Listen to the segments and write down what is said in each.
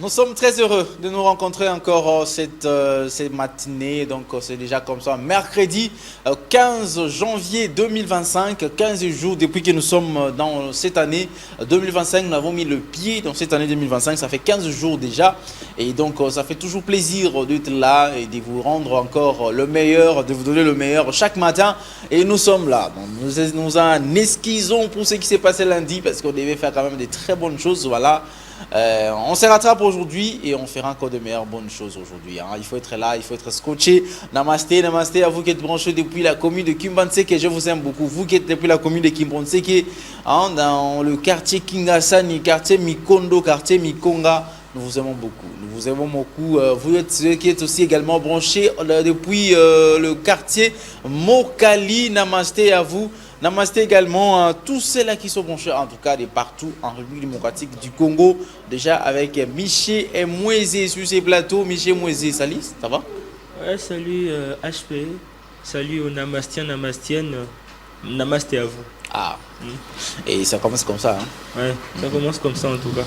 Nous sommes très heureux de nous rencontrer encore cette matinée. Donc, c'est déjà comme ça, mercredi 15 janvier 2025, 15 jours depuis que nous sommes dans cette année 2025. Nous avons mis le pied dans cette année 2025. Ça fait 15 jours déjà. Et donc, ça fait toujours plaisir d'être là et de vous rendre encore le meilleur, de vous donner le meilleur chaque matin. Et nous sommes là. Donc, nous en esquissons pour ce qui s'est passé lundi parce qu'on devait faire quand même des très bonnes choses. Voilà. On se rattrape aujourd'hui et on fera encore de meilleures bonnes choses aujourd'hui. Hein. Il faut être là, il faut être scotché. Namasté, namasté à vous qui êtes branchés depuis la commune de Kimbanseke. Je vous aime beaucoup. Vous qui êtes depuis la commune de Kimbanseke, hein, dans le quartier Kingasani, quartier Mikondo, quartier Mikonga. Nous vous aimons beaucoup. Nous vous aimons beaucoup. Vous êtes ceux qui êtes aussi également branchés depuis le quartier Mokali. Namasté à vous. Namasté également à tous ceux-là qui sont branchés, en tout cas de partout en République démocratique du Congo. Déjà avec Miché et Mouezé sur ces plateaux. Miché Mouezé, salut, ça va? Ouais, salut HP. Salut aux Namastiens, Namastiennes. Namasté à vous. Ah, et ça commence comme ça. Hein? Ouais, ça commence comme ça en tout cas.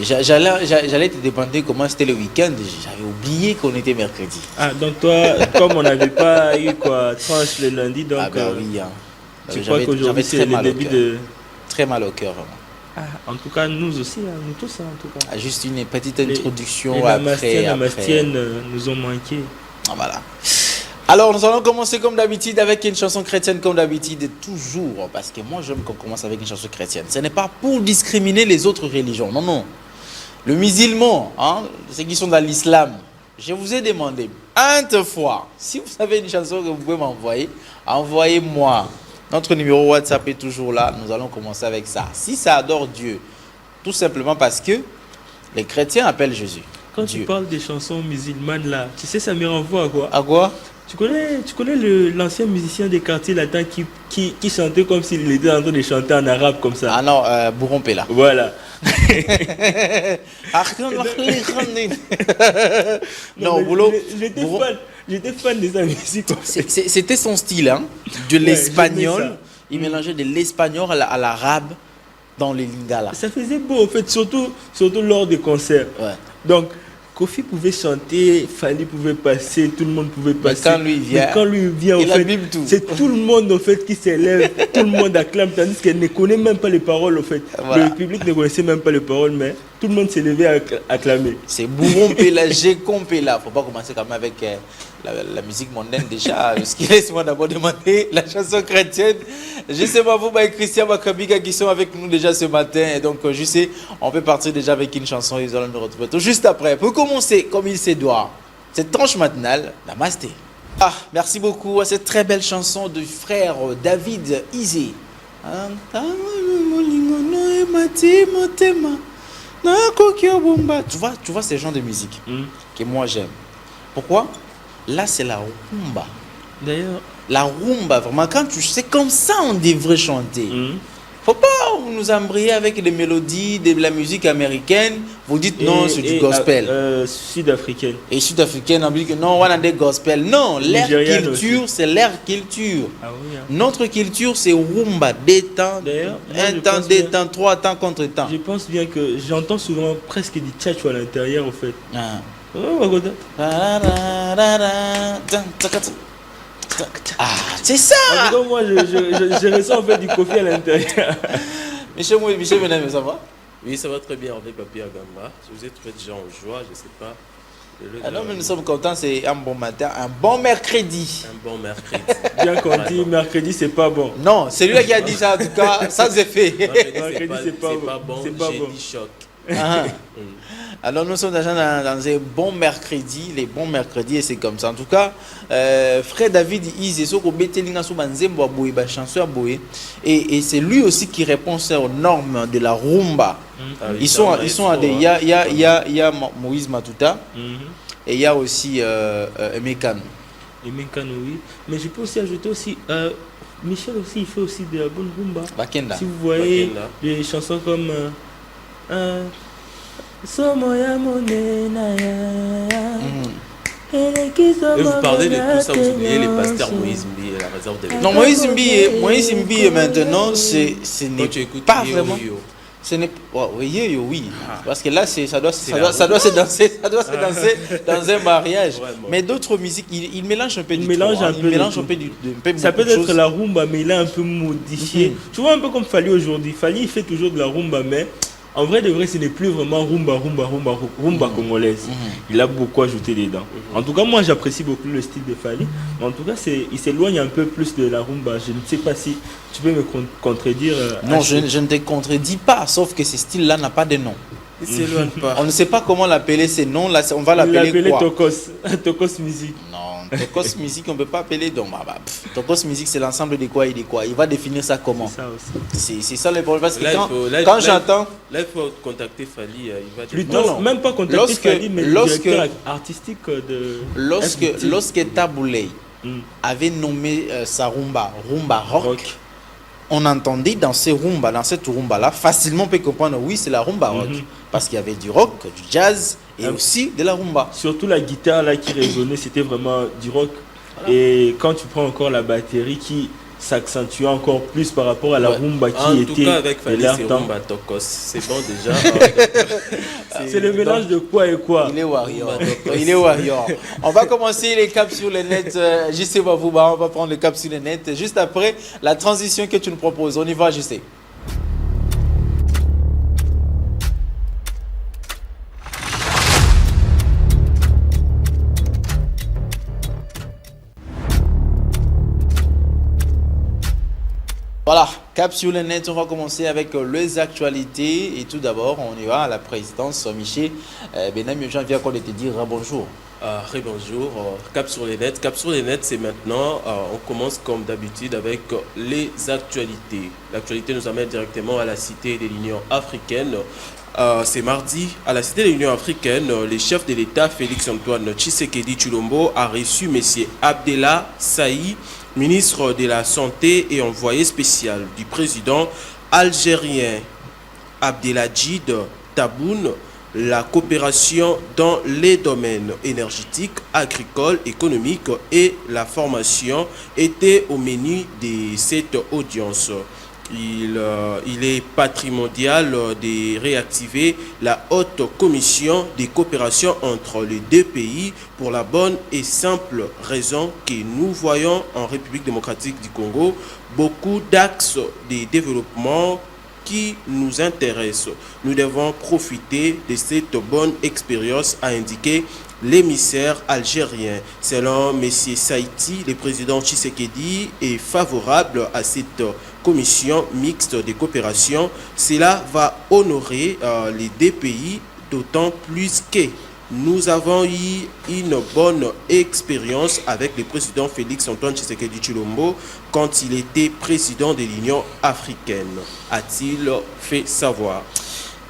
J'allais te demander comment c'était le week-end. J'avais oublié qu'on était mercredi. Ah, donc toi, comme on n'avait pas eu quoi, tranche le lundi, donc. Ah, ben oui, hein. Tu crois qu'aujourd'hui c'est le début de. Très mal au cœur, vraiment. Ah, en tout cas, nous aussi, hein, nous tous, hein, en tout cas. Ah, juste une petite introduction les Namastiennes nous ont manqué. Ah, voilà. Alors, nous allons commencer comme d'habitude avec une chanson chrétienne, comme d'habitude, toujours. Parce que moi, j'aime qu'on commence avec une chanson chrétienne. Ce n'est pas pour discriminer les autres religions. Non, non. Le musulman, hein, ceux qui sont dans l'islam, je vous ai demandé maintes fois, si vous avez une chanson que vous pouvez m'envoyer, envoyez-moi. Notre numéro WhatsApp est toujours là. Nous allons commencer avec ça. Si ça adore Dieu, tout simplement parce que les chrétiens appellent Jésus. Quand Dieu. tu parles des chansons musulmanes là, tu sais ça me renvoie à quoi? À quoi? Tu connais l'ancien musicien des quartiers latins qui chantait comme s'il était en train de chanter en arabe comme ça. Ah non, Bourrompé Voilà. Non, Boulot. J'étais fan de sa musique. C'était son style, hein, de l'espagnol. Il mélangeait de l'espagnol à l'arabe dans les lingala. Ça faisait beau en fait, surtout lors des concerts. Ouais. Donc, Kofi pouvait chanter, Fali pouvait passer, tout le monde pouvait passer. Mais quand lui vient, en fait, c'est tout le monde en fait qui s'élève, tout le monde acclame, tandis qu'elle ne connaît même pas les paroles en fait. Voilà. Le public ne connaissait même pas les paroles, mais tout le monde s'est levé à acclamer. C'est Bourrompé là, j'ai compé là. Faut pas commencer quand même avec la musique mondaine déjà. Parce que laisse-moi d'abord demander la chanson chrétienne. Je sais pas vous, Christian Makabiga qui sont avec nous déjà ce matin. Et donc, je sais, on peut partir déjà avec une chanson. Ils allons nous retrouver tout juste après. Pour commencer, comme il se doit, cette tranche matinale, Namasté. Ah, merci beaucoup à cette très belle chanson du frère David Izé. Tu vois ces genres de musique que moi j'aime. Pourquoi? Là, c'est la rumba. D'ailleurs, la rumba, vraiment, quand tu sais, comme ça, on devrait chanter. Faut pas nous embrayer avec des mélodies de la musique américaine. Vous dites non, c'est du gospel. Sud-africaine. Et sud-africaine, on dit que non, on a des gospel. Non, leur culture, c'est leur culture. Ah oui, hein. Notre culture, c'est rumba, des temps, un temps, deux temps, trois temps contre temps. Je pense bien que j'entends souvent presque du tchatcho à l'intérieur, en fait. Ah. Ah, c'est ça! En tout cas, moi, je ressens en fait du Kofi à l'intérieur. Michel Benem, ça va? Oui, ça va très bien avec Papi Agamba. Si vous êtes déjà en joie, je ne sais pas. Alors, mais nous sommes contents, c'est un bon matin, un bon mercredi. Un bon mercredi. Bien qu'on dit mercredi, c'est pas bon. Non, c'est lui qui a dit ça, en tout cas, ça c'est fait. Mercredi, c'est pas bon. C'est pas bon. Choc. Alors nous sommes déjà dans un bon mercredi, les bons mercredis et c'est comme ça. En tout cas, frère David Izé, et c'est lui aussi qui répond aux normes de la rumba. Ils sont à des, il y a Moïse Matuta et il y a aussi Emekano. Emekano, oui. Mais je peux aussi ajouter aussi Michel aussi, il fait aussi de la bonne rumba. Bakenda. Si vous voyez des chansons comme Somoya Monena. Et vous parlez de tout ça, vous oubliez les pasteurs Moïse Mbi et la réserve des... Non, Moïse Mbi maintenant, ce n'est pas vraiment... Ce n'est oui. Parce que là, ça doit se danser dans un mariage. Vraiment. Mais d'autres musiques, il mélange un peu Il mélange un peu ça peut être la rumba, mais il est un peu modifié. Tu vois, un peu comme Fally aujourd'hui. Fally, il fait toujours de la rumba, mais en vrai, de vrai, ce n'est plus vraiment rumba congolaise. Il a beaucoup ajouté dedans. En tout cas, moi, j'apprécie beaucoup le style de Fally. Mais en tout cas, il s'éloigne un peu plus de la rumba. Je ne sais pas si tu peux me contredire. Non, je ne te contredis pas, sauf que ce style-là n'a pas de nom. Il s'éloigne pas. On ne sait pas comment l'appeler, ces noms. Là, on va l'appeler quoi? Tokos Music. Non, Tokos Music, on ne peut pas appeler. Donc, Tokos Music, c'est l'ensemble de quoi et de quoi. Il va définir ça comment? C'est ça aussi. C'est ça le problème. Parce que Là, quand j'entends. Là, il faut contacter Fally. Il va dire. Plutôt, Non. même pas contacter Fally, mais le directeur artistique de. Lorsque Taboulay avait nommé sa rumba rock, on entendait dans cette rumba-là, facilement on peut comprendre, oui, c'est la rumba rock. Parce qu'il y avait du rock, du jazz et aussi de la rumba. Surtout la guitare là qui résonnait, c'était vraiment du rock. Voilà. Et quand tu prends encore la batterie qui s'accentue encore plus par rapport à la rumba qui était. En tout cas, avec Fally, c'est rumba Tokos. C'est bon déjà. C'est le mélange de quoi et quoi. Il est warrior. On va commencer les caps sur le net. JC Babouba, on va prendre le cap sur le net. Juste après la transition que tu nous proposes. On y va, JC. Voilà, cap sur le net, on va commencer avec les actualités. Et tout d'abord, on y va à la présidence. Michel Benami, je viens encore de te dire bonjour. Bonjour, cap sur les nets. Cap sur les nets, c'est maintenant. On commence comme d'habitude avec les actualités. L'actualité nous amène directement à la Cité de l'Union africaine. C'est mardi, à la Cité de l'Union africaine, le chef de l'État, Félix-Antoine Tshisekedi Tshilombo, a reçu M. Abdallah Saï, ministre de la Santé et envoyé spécial du président algérien Abdelhadjid Tebboune. La coopération dans les domaines énergétiques, agricoles, économiques et la formation était au menu de cette audience. Il est patrimonial de réactiver la haute commission de coopération entre les deux pays pour la bonne et simple raison que nous voyons en République démocratique du Congo beaucoup d'axes de développement qui nous intéressent. Nous devons profiter de cette bonne expérience, a indiqué l'émissaire algérien. Selon M. Saïti, le président Tshisekedi est favorable à cette commission mixte de coopération. Cela va honorer les deux pays, d'autant plus que nous avons eu une bonne expérience avec le président Félix-Antoine Tshisekedi Tshilombo quand il était président de l'Union africaine, a-t-il fait savoir.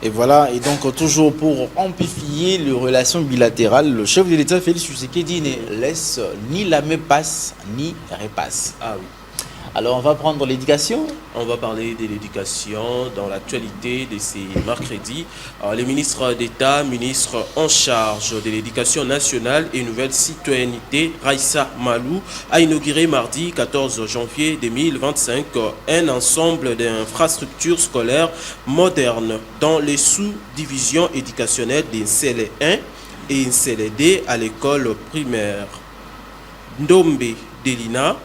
Et voilà, et donc toujours pour amplifier les relations bilatérales, le chef de l'État Félix Tshisekedi ne laisse ni la main passe ni repasse. Ah oui. Alors on va prendre l'éducation. On va parler de l'éducation dans l'actualité de ces mercredis. Le ministre d'État, ministre en charge de l'éducation nationale et nouvelle citoyenneté, Raissa Malou, a inauguré mardi 14 janvier 2025 un ensemble d'infrastructures scolaires modernes dans les sous-divisions éducationnelles d'Insele 1 et Insele 2 à l'école primaire Ndombe Delina,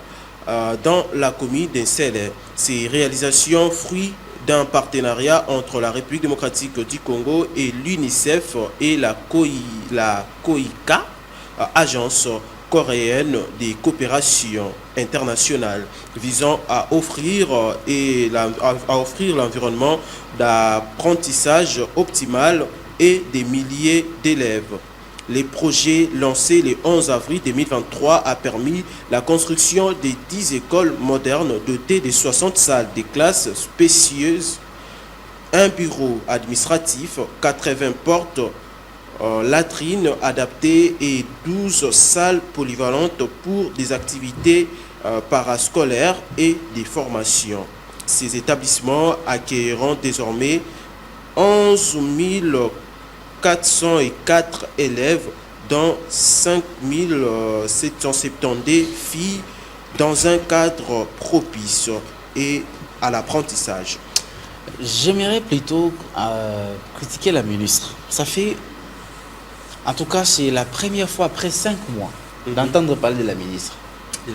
dans la commune d'Insele. Ces réalisations, fruit d'un partenariat entre la République démocratique du Congo et l'UNICEF et la COICA, agence coréenne des coopérations internationales, visant à offrir l'environnement d'apprentissage optimal et des milliers d'élèves. Les projets lancés le 11 avril 2023 a permis la construction de 10 écoles modernes dotées de 60 salles de classe spacieuses, un bureau administratif, 80 portes, latrines adaptées et 12 salles polyvalentes pour des activités parascolaires et des formations. Ces établissements accueilleront désormais 11 404 élèves, dont 5 770 filles, dans un cadre propice et à l'apprentissage. J'aimerais plutôt critiquer la ministre. Ça fait, en tout cas, c'est la première fois après 5 mois d'entendre parler de la ministre. Et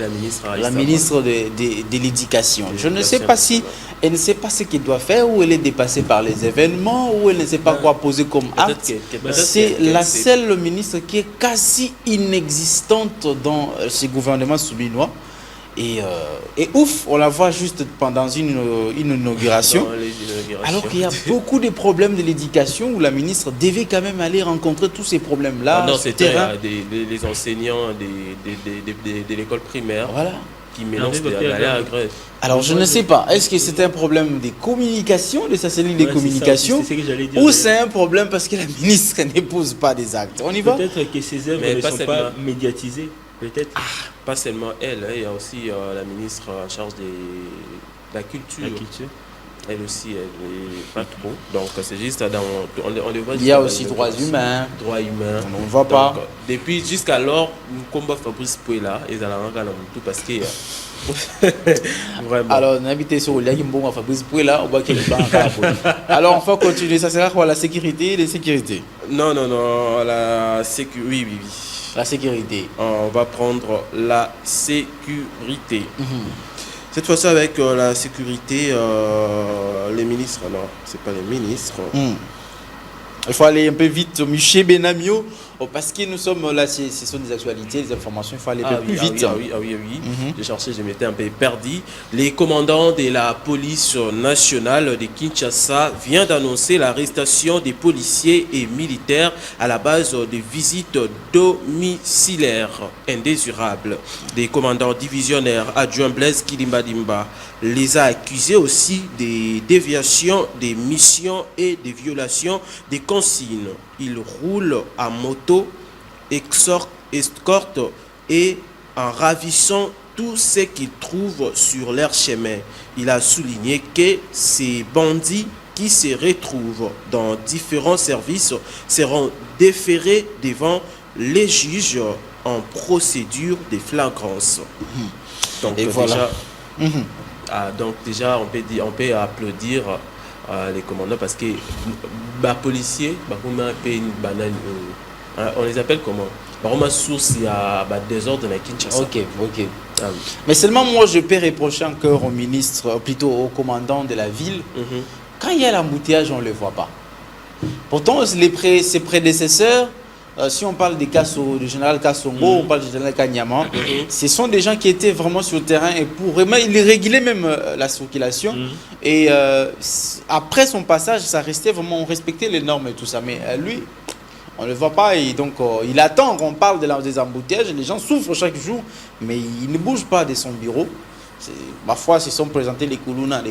la ministre de l'Éducation. Je ne sais pas si elle ne sait pas ce qu'elle doit faire, ou elle est dépassée par les événements, ou elle ne sait pas quoi poser comme acte. C'est la seule ministre qui est quasi inexistante dans ce gouvernement soubinois. Et ouf, on la voit juste pendant une inauguration. Alors qu'il y a beaucoup de problèmes de l'éducation où la ministre devait quand même aller rencontrer tous ces problèmes-là. Non, c'était les enseignants de l'école primaire qui mélangent la grève. Alors je ne sais pas, est-ce que c'est un problème de communication, de sa cellule de communication, ou c'est un problème parce que la ministre ne pose pas des actes? On y va? Peut-être que ces œuvres ne sont pas médiatisées. Peut-être. Pas seulement elle, il y a aussi la ministre en charge de la culture. Elle aussi, elle n'est pas trop. Donc c'est juste on le voit. Il y a aussi droits humains. Droits humains. On ne voit pas. Donc, depuis jusqu'alors, nous combat Fabrice Pouela et Zalaranga tout parce que. Vraiment. Alors, on a invité sur le bon Fabrice Pouela, on voit qu'il est pas encore. Alors, on va continuer. Ça sera quoi, la sécurité et les sécurités? Non, la sécurité. Oui. La sécurité. On va prendre la sécurité. Cette fois-ci avec la sécurité, les ministres. Non, c'est pas les ministres. Il faut aller un peu vite, Michel Benamio, parce que nous sommes là, ce sont des actualités, des informations, il faut aller un peu plus vite. Oui. J'ai cherché, je m'étais un peu perdu. Les commandants de la police nationale de Kinshasa viennent d'annoncer l'arrestation des policiers et militaires à la base de visites domiciliaires indésirables. Des commandants divisionnaires adjoints Blaise Kilimbadimba les a accusés aussi des déviations des missions et des violations des consignes. Ils roulent à moto, escortent et en ravissant tout ce qu'ils trouvent sur leur chemin. Il a souligné que ces bandits qui se retrouvent dans différents services seront déférés devant les juges en procédure de flagrance. Donc, et voilà. Donc déjà, on peut applaudir les commandants parce que les policiers, on les appelle comment? Par source, il y a désordre dans Kinshasa. Ok. Mais seulement moi, je peux reprocher encore au ministre, plutôt au commandant de la ville, quand il y a l'embouteillage, on ne le voit pas. Pourtant, ses prédécesseurs, si on parle du général Kassongo, on parle du général Kanyama, ce sont des gens qui étaient vraiment sur le terrain et pour vraiment, il régulait même la circulation. Et après son passage, ça restait vraiment, on respectait les normes et tout ça. Mais lui, on ne le voit pas et donc il attend qu'on parle des embouteillages. Les gens souffrent chaque jour, mais il ne bouge pas de son bureau. Parfois, se sont présentés les Kuluna.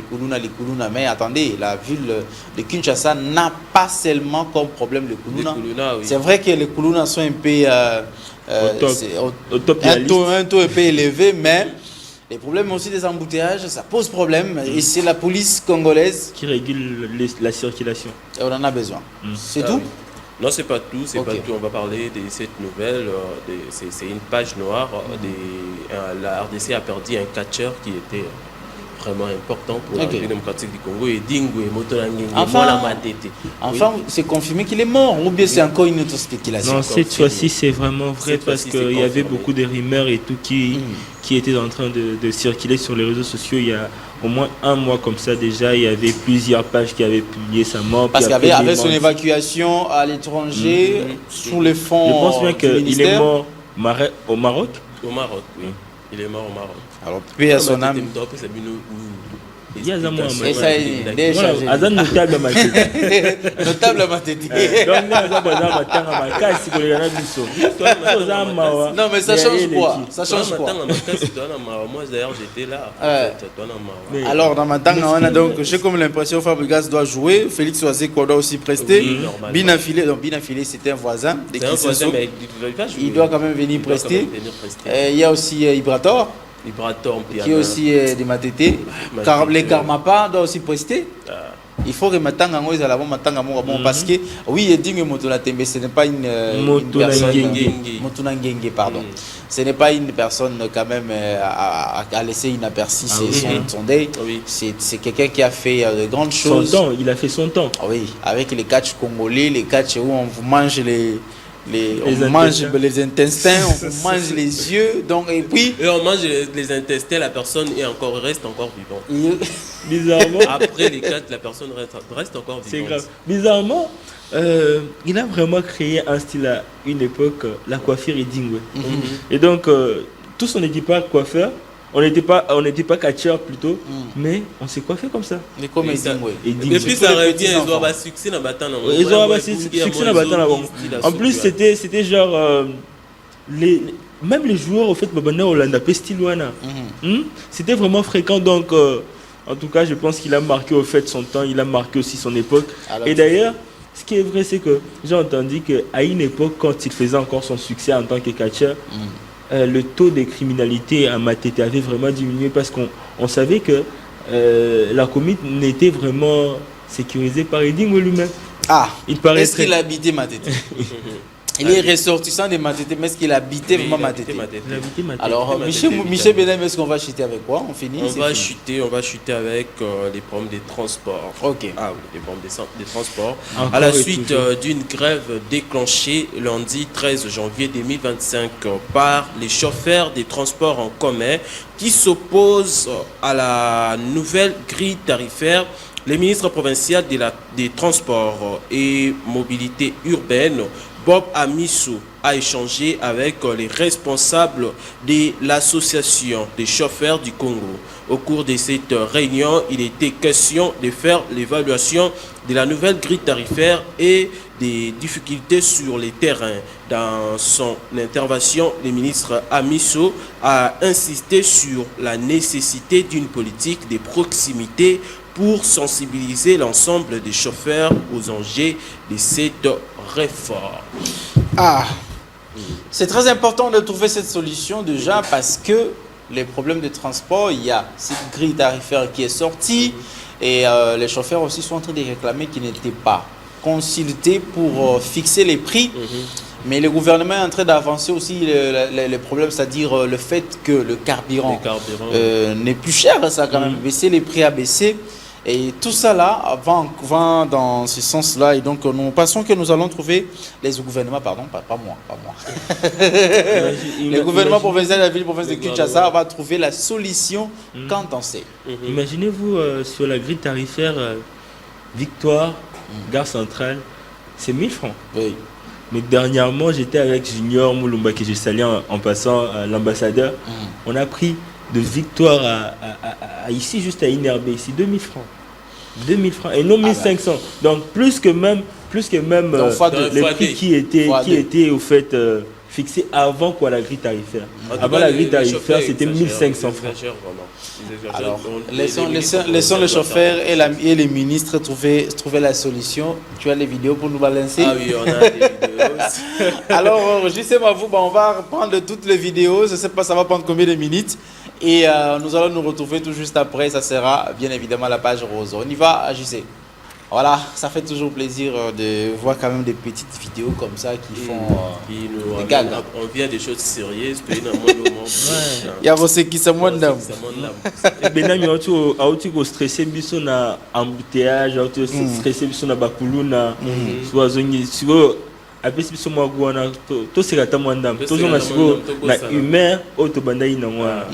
Mais attendez, la ville de Kinshasa n'a pas seulement comme problème les Kuluna. Oui. C'est vrai que les Kuluna sont un peu un taux un peu élevé, mais les problèmes aussi des embouteillages, ça pose problème. Et c'est la police congolaise qui régule la circulation. Et on en a besoin. C'est tout. Oui. Non, c'est pas tout, pas tout. On va parler de cette nouvelle. C'est une page noire. La RDC a perdu un catcheur qui était vraiment important pour la République démocratique du Congo. Et Dingwe Motolangue. Enfin, c'est confirmé qu'il est mort, ou bien c'est encore une autre spéculation? Non, cette fois-ci, c'est vraiment vrai parce qu'il y avait beaucoup de rumeurs et tout qui étaient en train de circuler sur les réseaux sociaux. Il y a au moins un mois comme ça déjà, il y avait plusieurs pages qui avaient publié sa mort. Parce qu'avec son évacuation à l'étranger, sous les fonds. Je pense bien qu'il est mort au Maroc. Au Maroc, oui. Il est mort au Maroc. Alors, paix à son âme. Il y a notable à ma tête. Notable à ma tête. Non, mais ça change quoi? Ça change quoi? Moi, d'ailleurs, j'étais là. Alors, dans ma tête, on a donc, j'ai comme l'impression que Fabregas doit jouer. Félix Oazeko doit aussi prester. Binafilé, donc Binafilé, c'était un voisin. Il doit quand même venir prester. Il y a aussi Ibrator. Qui est aussi de Matete. Les Karmapa doivent aussi prester. Il faut que Matanga Moïse à la bon Matanga bon parce que oui, il dit que Motuna Tembe ce n'est pas une personne Motuna Ngenge pardon. Ce n'est pas une personne quand même à laisser inaperçu son deuil. Oui. C'est quelqu'un qui a fait de grandes choses. Son temps, il a fait son temps. Oui, avec les catchs congolais, les catchs où on vous mange on mange les intestins, on mange les yeux, donc et puis on mange les intestins, la personne reste encore vivante. Bizarrement, après les 4, la personne reste encore vivante. C'est grave. Bizarrement, il a vraiment créé un style à une époque, la coiffure et Dingwe. Et donc tous on n'était pas coiffeurs, on n'était pas catcheurs plutôt, mais on s'est coiffé comme ça. Mais comme et puis ça revient, ils ont avoir succès dans Batan. Ils ont avoir succès dans Batan. En plus, c'était genre même les joueurs au fait Babana Hollanda Pestilouana. C'était vraiment fréquent, donc en tout cas, je pense qu'il a marqué au fait son temps, il a marqué aussi son époque. Alors, et d'ailleurs, ce qui est vrai, c'est que j'ai entendu qu'à une époque, quand il faisait encore son succès en tant que catcheur, le taux de criminalité à Matete avait vraiment diminué parce qu'on savait que la commune n'était vraiment sécurisée par Edingo lui-même. Ah, est-ce qu'il habitait Matete? Il est ressortissant de Matete, mais est-ce qu'il habitait vraiment Matete? Alors, Michel Benem, est-ce qu'on va chuter avec quoi? On finit? On va chuter avec les problèmes des transports. Ok. Ah oui, les problèmes des transports. À la suite d'une grève déclenchée lundi 13 janvier 2025 par les chauffeurs des transports en commun qui s'opposent à la nouvelle grille tarifaire, le ministre provincial des Transports et Mobilité urbaine, Bob Amisso, a échangé avec les responsables de l'association des chauffeurs du Congo. Au cours de cette réunion, il était question de faire l'évaluation de la nouvelle grille tarifaire et des difficultés sur les terrains. Dans son intervention, le ministre Amisso a insisté sur la nécessité d'une politique de proximité pour sensibiliser l'ensemble des chauffeurs aux enjeux de cette réforme. Ah, c'est très important de trouver cette solution déjà parce que les problèmes de transport, il y a cette grille tarifaire qui est sortie et les chauffeurs aussi sont en train de réclamer qu'ils n'étaient pas consultés pour fixer les prix. Mais le gouvernement est en train d'avancer aussi les problèmes, c'est-à-dire le fait que le carburant n'est plus cher, ça a quand même baissé, les prix a baissé. Et tout ça là va dans ce sens-là. Et donc nous pensons que nous allons trouver les gouvernements, pardon, pas moi. Le gouvernement provincial de la ville provinciale de Kinshasa va trouver la solution quand on sait. Imaginez-vous sur la grille tarifaire Victoire, Gare Centrale, c'est 1000 francs. Oui. Mais dernièrement, j'étais avec Junior Moulumba, que j'ai salué en passant l'ambassadeur. On a pris de Victoire à ici, juste à Inerbe, ici, 2000 francs. 2000 francs et non 1500. Donc plus que même les prix qui étaient au fait fixés avant quoi la grille tarifaire. Avant la grille tarifaire, c'était 1500 francs. Alors, laissons les chauffeurs et les ministres trouver la solution. Tu as les vidéos pour nous balancer? Ah oui, on a des vidéos aussi. Alors, je sais, on va reprendre toutes les vidéos. Je ne sais pas, ça va prendre combien de minutes. Et nous allons nous retrouver tout juste après. Ça sera bien évidemment la page rose. On y va, JC. Voilà, ça fait toujours plaisir de voir quand même des petites vidéos comme ça qui font des gags. On vient des choses sérieuses. Il y a aussi qui s'amondent. Benami auti ko stressé biso na embouteillage, auti stressé biso na bakuluna. Soit zongi sigo apesi biso magwana to sekata mwandam. Toujours na sigo na humeur auto bandai na moi.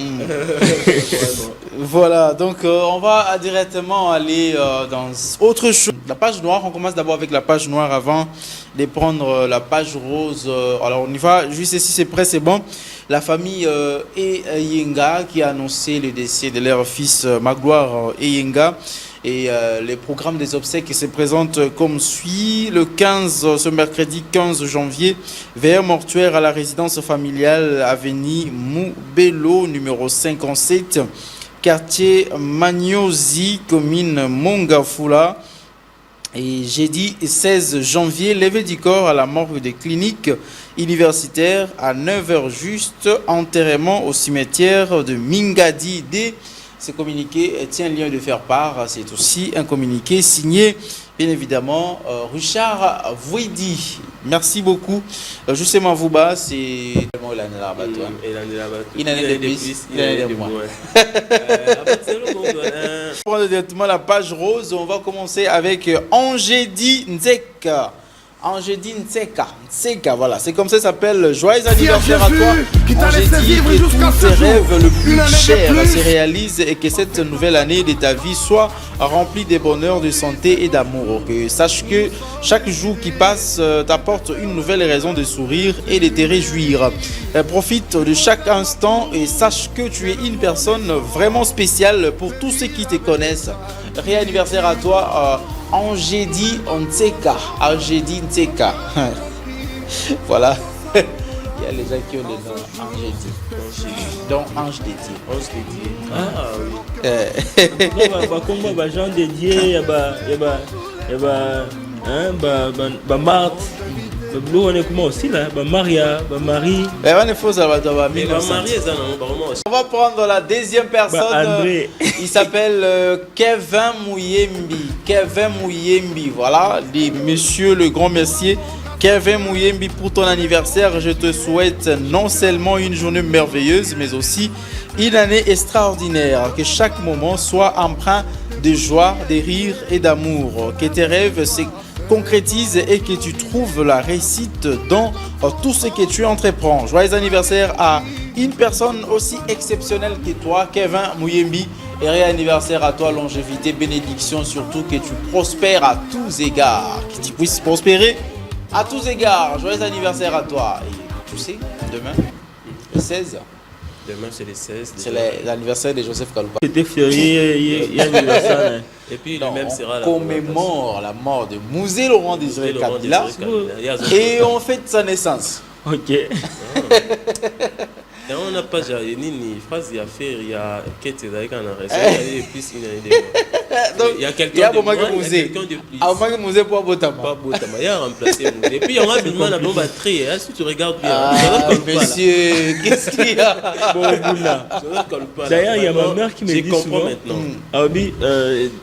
Voilà, donc on va directement aller dans autre chose. La page noire, on commence d'abord avec la page noire avant de prendre la page rose. Alors on y va, juste ici c'est prêt, c'est bon. La famille Eyenga qui a annoncé le décès de leur fils Magloire Eyenga. Et les programmes des obsèques qui se présentent comme suit. Ce mercredi 15 janvier, veillée mortuaire à la résidence familiale avenue Moubelo, numéro 57. Quartier Magnosi, commune Mongafula. Et jeudi 16 janvier, levée du corps à la morgue des cliniques universitaires à 9h juste, enterrement au cimetière de Mingadi. Ce communiqué tient lieu de faire part. C'est aussi un communiqué signé, bien évidemment, Richard Vouidi. Merci beaucoup. Justement, Vouba, c'est... Il en est de plus, il en est de moins. Pour prendre directement la page rose, on va commencer avec Angedi Nzeka. Angedi Nzeka, voilà, c'est comme ça s'appelle. Joyeux anniversaire à toi, Angedi, que tous tes rêves le plus chers se réalisent et que cette nouvelle année de ta vie soit remplie de bonheur, de santé et d'amour. Que sache que chaque jour qui passe t'apporte une nouvelle raison de sourire et de te réjouir. Profite de chaque instant et sache que tu es une personne vraiment spéciale pour tous ceux qui te connaissent. Réanniversaire à toi, Angedi Nzeka. Angedi Nzeka. Voilà. Il y a les gens qui ont des noms Angedi. Donc Ange dédié. Ange dédié. Ah oui. Comme bah Jean dédié, il y a Marthe. On est comment aussi là, Maria, Marie. On va prendre la deuxième personne. Il s'appelle Kevin Mouyembi. Kevin Mouyembi, voilà, monsieur le grand merci. Kevin Mouyembi, pour ton anniversaire, je te souhaite non seulement une journée merveilleuse, mais aussi une année extraordinaire. Que chaque moment soit empreint de joie, de rire et d'amour. Que tes rêves se concrétisent et que tu trouves la réussite dans tout ce que tu entreprends. Joyeux anniversaire à une personne aussi exceptionnelle que toi, Kevin Mouyembi. Et anniversaire à toi, longévité, bénédiction, surtout que tu prospères à tous égards. Que tu puisses prospérer à tous égards. Joyeux anniversaire à toi. Et tu sais, demain, le 16. Demain, c'est le 16. C'est l'anniversaire de Joseph Kaloupa. C'était férié, il y a l'anniversaire. Et puis, lui-même sera là. On commémore la mort de Mouzé Laurent Désiré Kabila. Et on fête sa naissance. Ok. On n'a pas une phrase, il y a fait, il y a quelques années qu'on a resté, et puis une année de donc, il y a quelqu'un de moins, il y a quelqu'un de plus. Ah, moi, Mouzé pour Botama. Pas Botama, il y a remplacé Mouzé. Et puis, il y a un la bombe à trier. Si tu regardes bien, monsieur, qu'est-ce qu'il y a? D'ailleurs, il y a ma mère qui me dit souvent maintenant. Ah oui,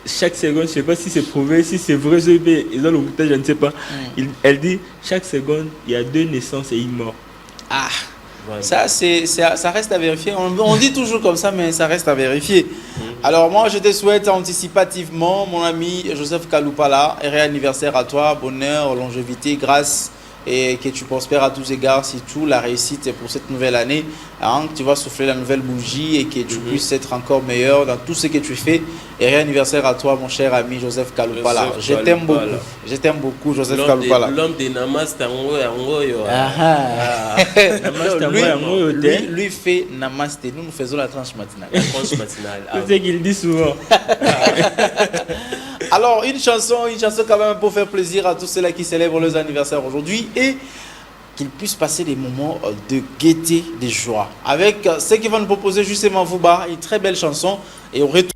chaque seconde, je ne sais pas si c'est prouvé, si c'est vrai, ils ont le bouteille, je ne sais pas. Elle dit, chaque seconde, il y a 2 naissances et une mort. Ah, ça reste à vérifier. On dit toujours comme ça, mais ça reste à vérifier. Alors moi, je te souhaite anticipativement, mon ami Joseph Kaloupala, heureux anniversaire à toi, bonheur, longévité, grâce et que tu prospères à tous égards, surtout la réussite pour cette nouvelle année, hein, que tu vas souffler la nouvelle bougie et que tu puisses être encore meilleur dans tout ce que tu fais. Et réanniversaire à toi, mon cher ami Joseph Kaloupala. Je t'aime beaucoup. Je t'aime beaucoup, Joseph Kaloupala. L'homme des Namaste lui fait Namaste. Nous faisons la tranche matinale. La tranche matinale. C'est ce qu'il dit souvent. Alors, une chanson quand même pour faire plaisir à tous ceux-là qui célèbrent leurs anniversaires aujourd'hui et qu'ils puissent passer des moments de gaieté, de joie. Avec ce qui va nous proposer justement Vouba, une très belle chanson. Et au retour...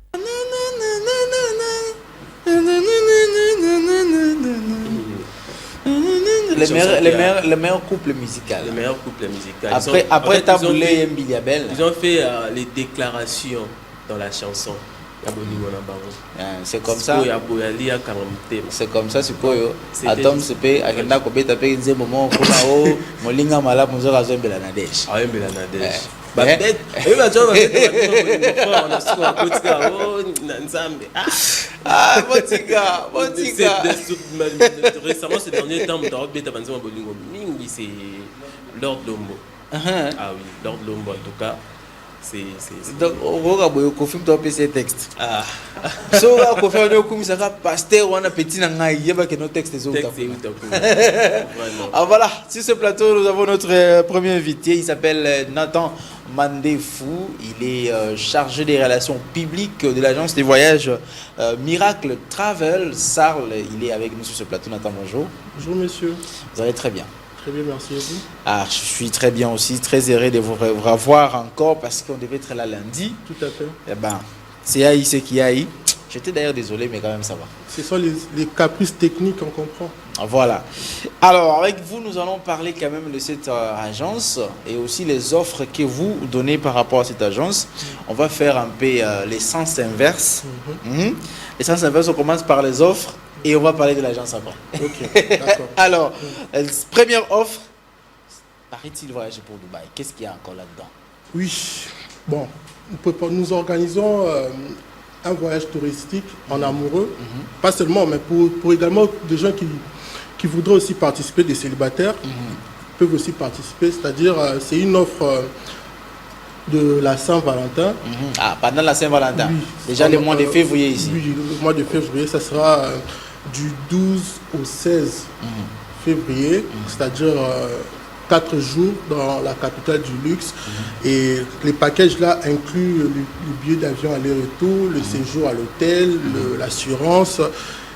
Les meilleurs couples musicaux. Les meilleurs couples musicaux. Après Taboulé et Mbiliabel. Ils ont fait les déclarations dans la chanson. C'est comme ça. C'est comme ça, c'est quoi? Atom, c'est pas agenda kobé tapé nze moment kuna o molinga mala munzo kazo mbela na desh. Ah mbela na desh. Ba bet, et ba joba on a score kotika o nzambe. Ah botika. Récemment ces derniers temps on beta banzo bolingo mingi c'est Lord Lombo. Ah oui, Lord Lombo en tout cas. Donc, on va confirmer ton PC texte. Ah. Si on va confirmer comme ça, pasteur ou un petit nangai, il y a que nos textes sont Ah voilà, sur ce plateau, nous avons notre premier invité. Il s'appelle Nathan Mandefou. Il est chargé des relations publiques de l'agence des voyages Miracle Travel. Sarl, il est avec nous sur ce plateau. Nathan, bonjour. Bonjour monsieur. Vous allez très bien. Très bien, merci à vous. Ah, je suis très bien aussi, très heureux de vous revoir encore parce qu'on devait être là lundi. Tout à fait. Eh ben, c'est AI, c'est qui AI. J'étais d'ailleurs désolé, mais quand même ça va. Ce sont les caprices techniques, on comprend. Voilà. Alors, avec vous, nous allons parler quand même de cette agence et aussi les offres que vous donnez par rapport à cette agence. On va faire un peu les sens inverses. Les sens inverses, on commence par les offres et on va parler de l'agence après. Ok, d'accord. Alors, première offre, paraît-il voyager pour Dubaï. Qu'est-ce qu'il y a encore là-dedans? Oui, bon, nous organisons un voyage touristique en amoureux, pas seulement, mais pour également des gens qui voudraient aussi participer, des célibataires peuvent aussi participer, c'est-à-dire c'est une offre de la Saint-Valentin. Ah, pendant la Saint-Valentin. Oui. Déjà le mois de février ici. Oui, le mois de février, ça sera du 12 au 16 février, c'est-à-dire 4 jours dans la capitale du luxe. Et les packages là incluent le billet d'avion aller-retour, le séjour à l'hôtel, l'assurance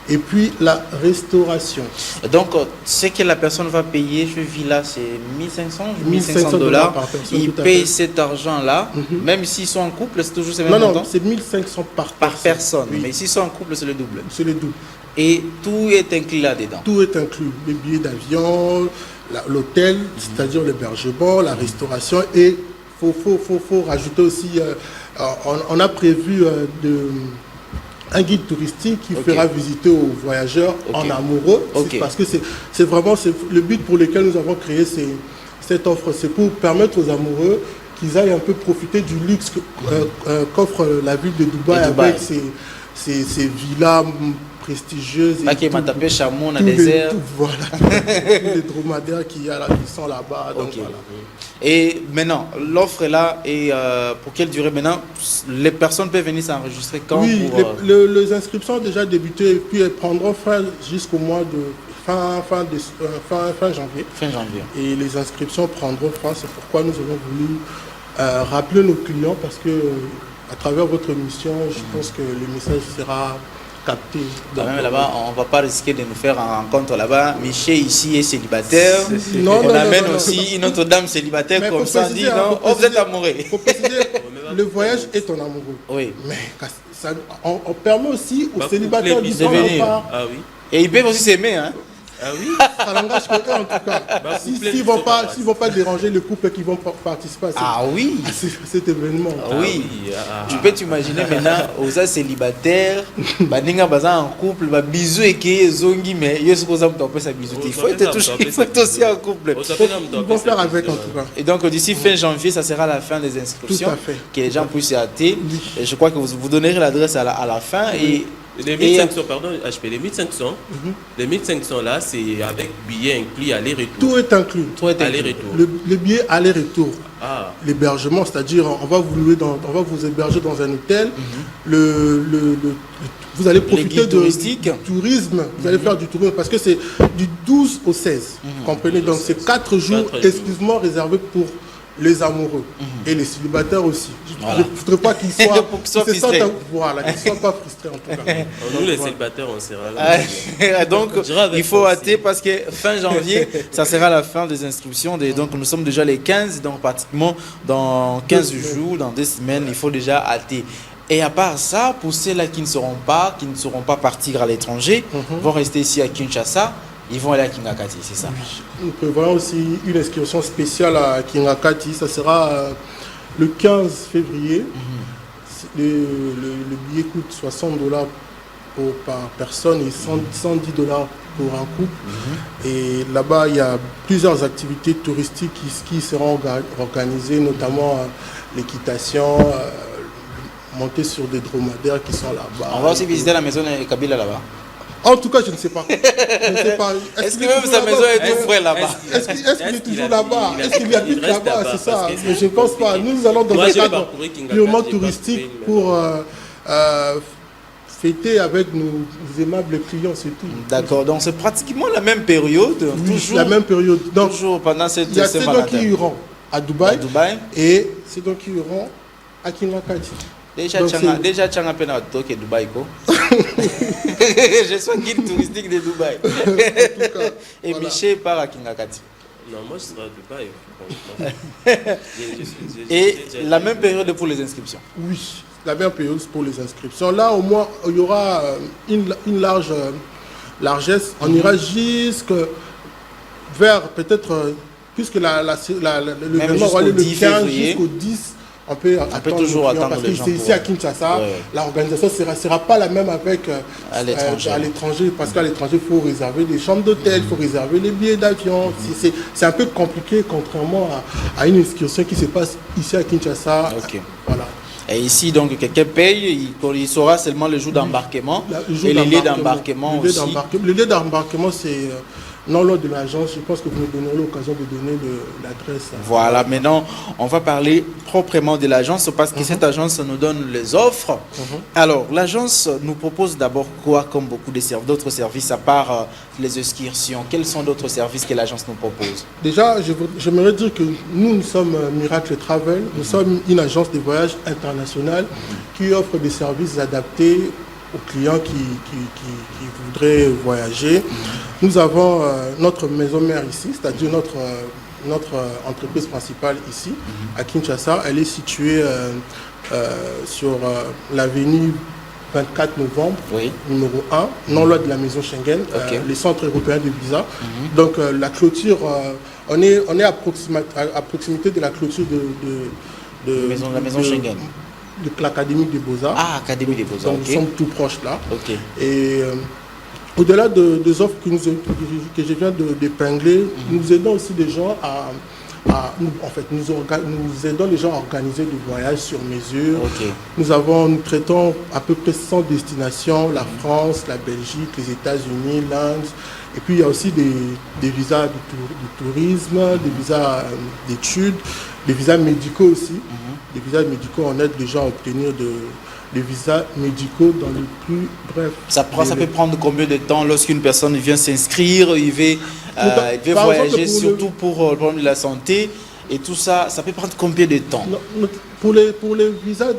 et puis la restauration. Donc, ce que la personne va payer, je vis là, c'est 1500 dollars. par personne. Il paye cet argent-là, même s'ils sont en couple, c'est toujours ces mêmes Non, montants? non, c'est 1500 par personne. Oui. Mais s'ils sont en couple, c'est le double. C'est le double. Et tout est inclus là-dedans. Tout est inclus. Les billets d'avion, l'hôtel, c'est-à-dire l'hébergement, la restauration. Et il faut rajouter aussi, on a prévu un guide touristique qui fera visiter aux voyageurs en amoureux. Parce que c'est vraiment le but pour lequel nous avons créé cette offre. C'est pour permettre aux amoureux qu'ils aillent un peu profiter du luxe qu'offre la ville de Dubaï, avec ses villas prestigieuses. Là, qui m'a tapé chameau dans le désert. Voilà, tous les dromadaires qui sont là-bas. Voilà. Et maintenant, l'offre est là. Et pour quelle durée maintenant? Les personnes peuvent venir s'enregistrer quand? Oui, les inscriptions ont déjà débuté et puis elles prendront fin jusqu'au mois de fin janvier. Fin janvier. Et les inscriptions prendront fin. C'est pourquoi nous avons voulu rappeler nos clients, parce que à travers votre émission, je pense que le message sera capté. Quand même là-bas, on ne va pas risquer de nous faire une rencontre là-bas. Michel ici est célibataire. On amène aussi une autre dame célibataire, mais comme ça, on dit non, vous êtes amoureux. Il faut préciser, le voyage est en amoureux. Oui. Mais on permet aussi aux célibataires de venir. Ah oui. Et ils peuvent aussi s'aimer, hein? Ah oui. Ça n'engage que eux, en tout cas. S'ils ne vont pas déranger le couple qui vont participer à cet événement. Oui. Tu peux t'imaginer maintenant, aux célibataires, en couple, bisous et qui zongi, mais il faut être aussi en couple. Ils vont faire avec, en tout cas. Et donc d'ici fin janvier, ça sera la fin des inscriptions. Tout à fait. Que les gens puissent y hâter. Je crois que vous donnerez l'adresse à la fin. Et les 1500, pardon, HP, les 1500, les 1500 là, c'est avec billet inclus aller-retour. Tout est inclus. Aller-retour. Le billet aller-retour. Ah. L'hébergement, c'est-à-dire on va vous héberger dans un hôtel. Vous allez profiter du tourisme. Vous allez faire du tourisme parce que c'est du 12 au 16. Comprenez? Donc c'est 4 jours exclusivement réservés pour les amoureux et les célibataires aussi. Je ne voudrais pas qu'ils soient frustrés. Voilà, qu'ils ne soient pas frustrés en tout cas. Nous les célibataires, on sera là. Donc il faut hâter parce que fin janvier, ça sera la fin des inscriptions. Donc nous sommes déjà les 15, donc pratiquement dans 15 jours, dans 2 semaines, il faut déjà hâter. Et à part ça, pour ceux-là qui ne seront pas partir à l'étranger, vont rester ici à Kinshasa. Ils vont aller à Kingakati, c'est ça? Nous prévoyons aussi une inscription spéciale à Kingakati. Ça sera le 15 février. Le billet coûte 60 dollars par personne et 110 dollars pour un couple. Et là-bas, il y a plusieurs activités touristiques qui seront organisées, notamment l'équitation, monter sur des dromadaires qui sont là-bas. On va aussi visiter la maison de Kabila là-bas. En tout cas, je ne sais pas. Est-ce que même sa maison est tout frais là-bas? Est-ce qu'il est toujours là-bas? Est-ce qu'il habite là-bas? C'est ça. Mais je ne pense pas. Nous allons dans un cadre purement touristique pour fêter avec nos aimables clients, c'est tout. D'accord. Donc c'est pratiquement la même période. Oui, toujours la même période. Donc, toujours pendant cette il y a ceux qui iront à Dubaï. Et ceux qui iront à Kingakati. Déjà, tu as un peu de Dubaï. Je suis guide touristique de Dubaï. Et voilà. Michel part à Kingakati. Non, moi je serai à Dubaï. Et la même période pour les inscriptions? Oui, la même période pour les inscriptions. Là, au moins, il y aura une large largesse, on ira jusque vers peut-être, puisque l'événement aura lieu le 15 jusqu'au 10, on peut toujours attendre parce que les gens. c'est ici à Kinshasa, l'organisation ne sera pas la même avec à l'étranger. Parce qu'à l'étranger, il faut réserver des chambres d'hôtel, il faut réserver les billets d'avion. C'est un peu compliqué, contrairement à une excursion qui se passe ici à Kinshasa. Voilà. Et ici, donc, quelqu'un paye, il saura seulement le jour d'embarquement. Et les lieux d'embarquement aussi. Le lieu d'embarquement, c'est non loin de l'agence. Je pense que vous nous donnerez l'occasion de donner l'adresse. Voilà, maintenant, on va parler proprement de l'agence parce que cette agence nous donne les offres. Alors, l'agence nous propose d'abord quoi comme beaucoup d'autres services à part les excursions? Quels sont d'autres services que l'agence nous propose? Déjà, j'aimerais dire que nous sommes Miracle Travel. Nous sommes une agence de voyage internationale qui offre des services adaptés aux clients qui voudraient voyager. Nous avons notre maison mère ici, c'est-à-dire notre entreprise principale ici, à Kinshasa. Elle est située sur l'avenue 24 novembre, numéro 1, non loin de la maison Schengen, le centre européen de visa. Donc la clôture, on est à proximité de la clôture de la maison Schengen. De l'Académie des Beaux-Arts. Ah, Académie des Beaux-Arts. Donc nous sommes tout proches là. Et au-delà des offres que je viens d'épingler, nous aidons aussi des gens nous aidons les gens à organiser des voyages sur mesure. Nous traitons à peu près 100 destinations, la France, la Belgique, les États-Unis, l'Inde. Et puis il y a aussi des visas de tourisme, des visas d'études, des visas médicaux aussi. Des visas médicaux, on aide les gens à obtenir des visas médicaux dans le plus bref. Ça peut prendre combien de temps lorsqu'une personne vient s'inscrire, il veut voyager, exemple, surtout pour le problème de la santé et tout ça, ça peut prendre combien de temps? Pour les visas,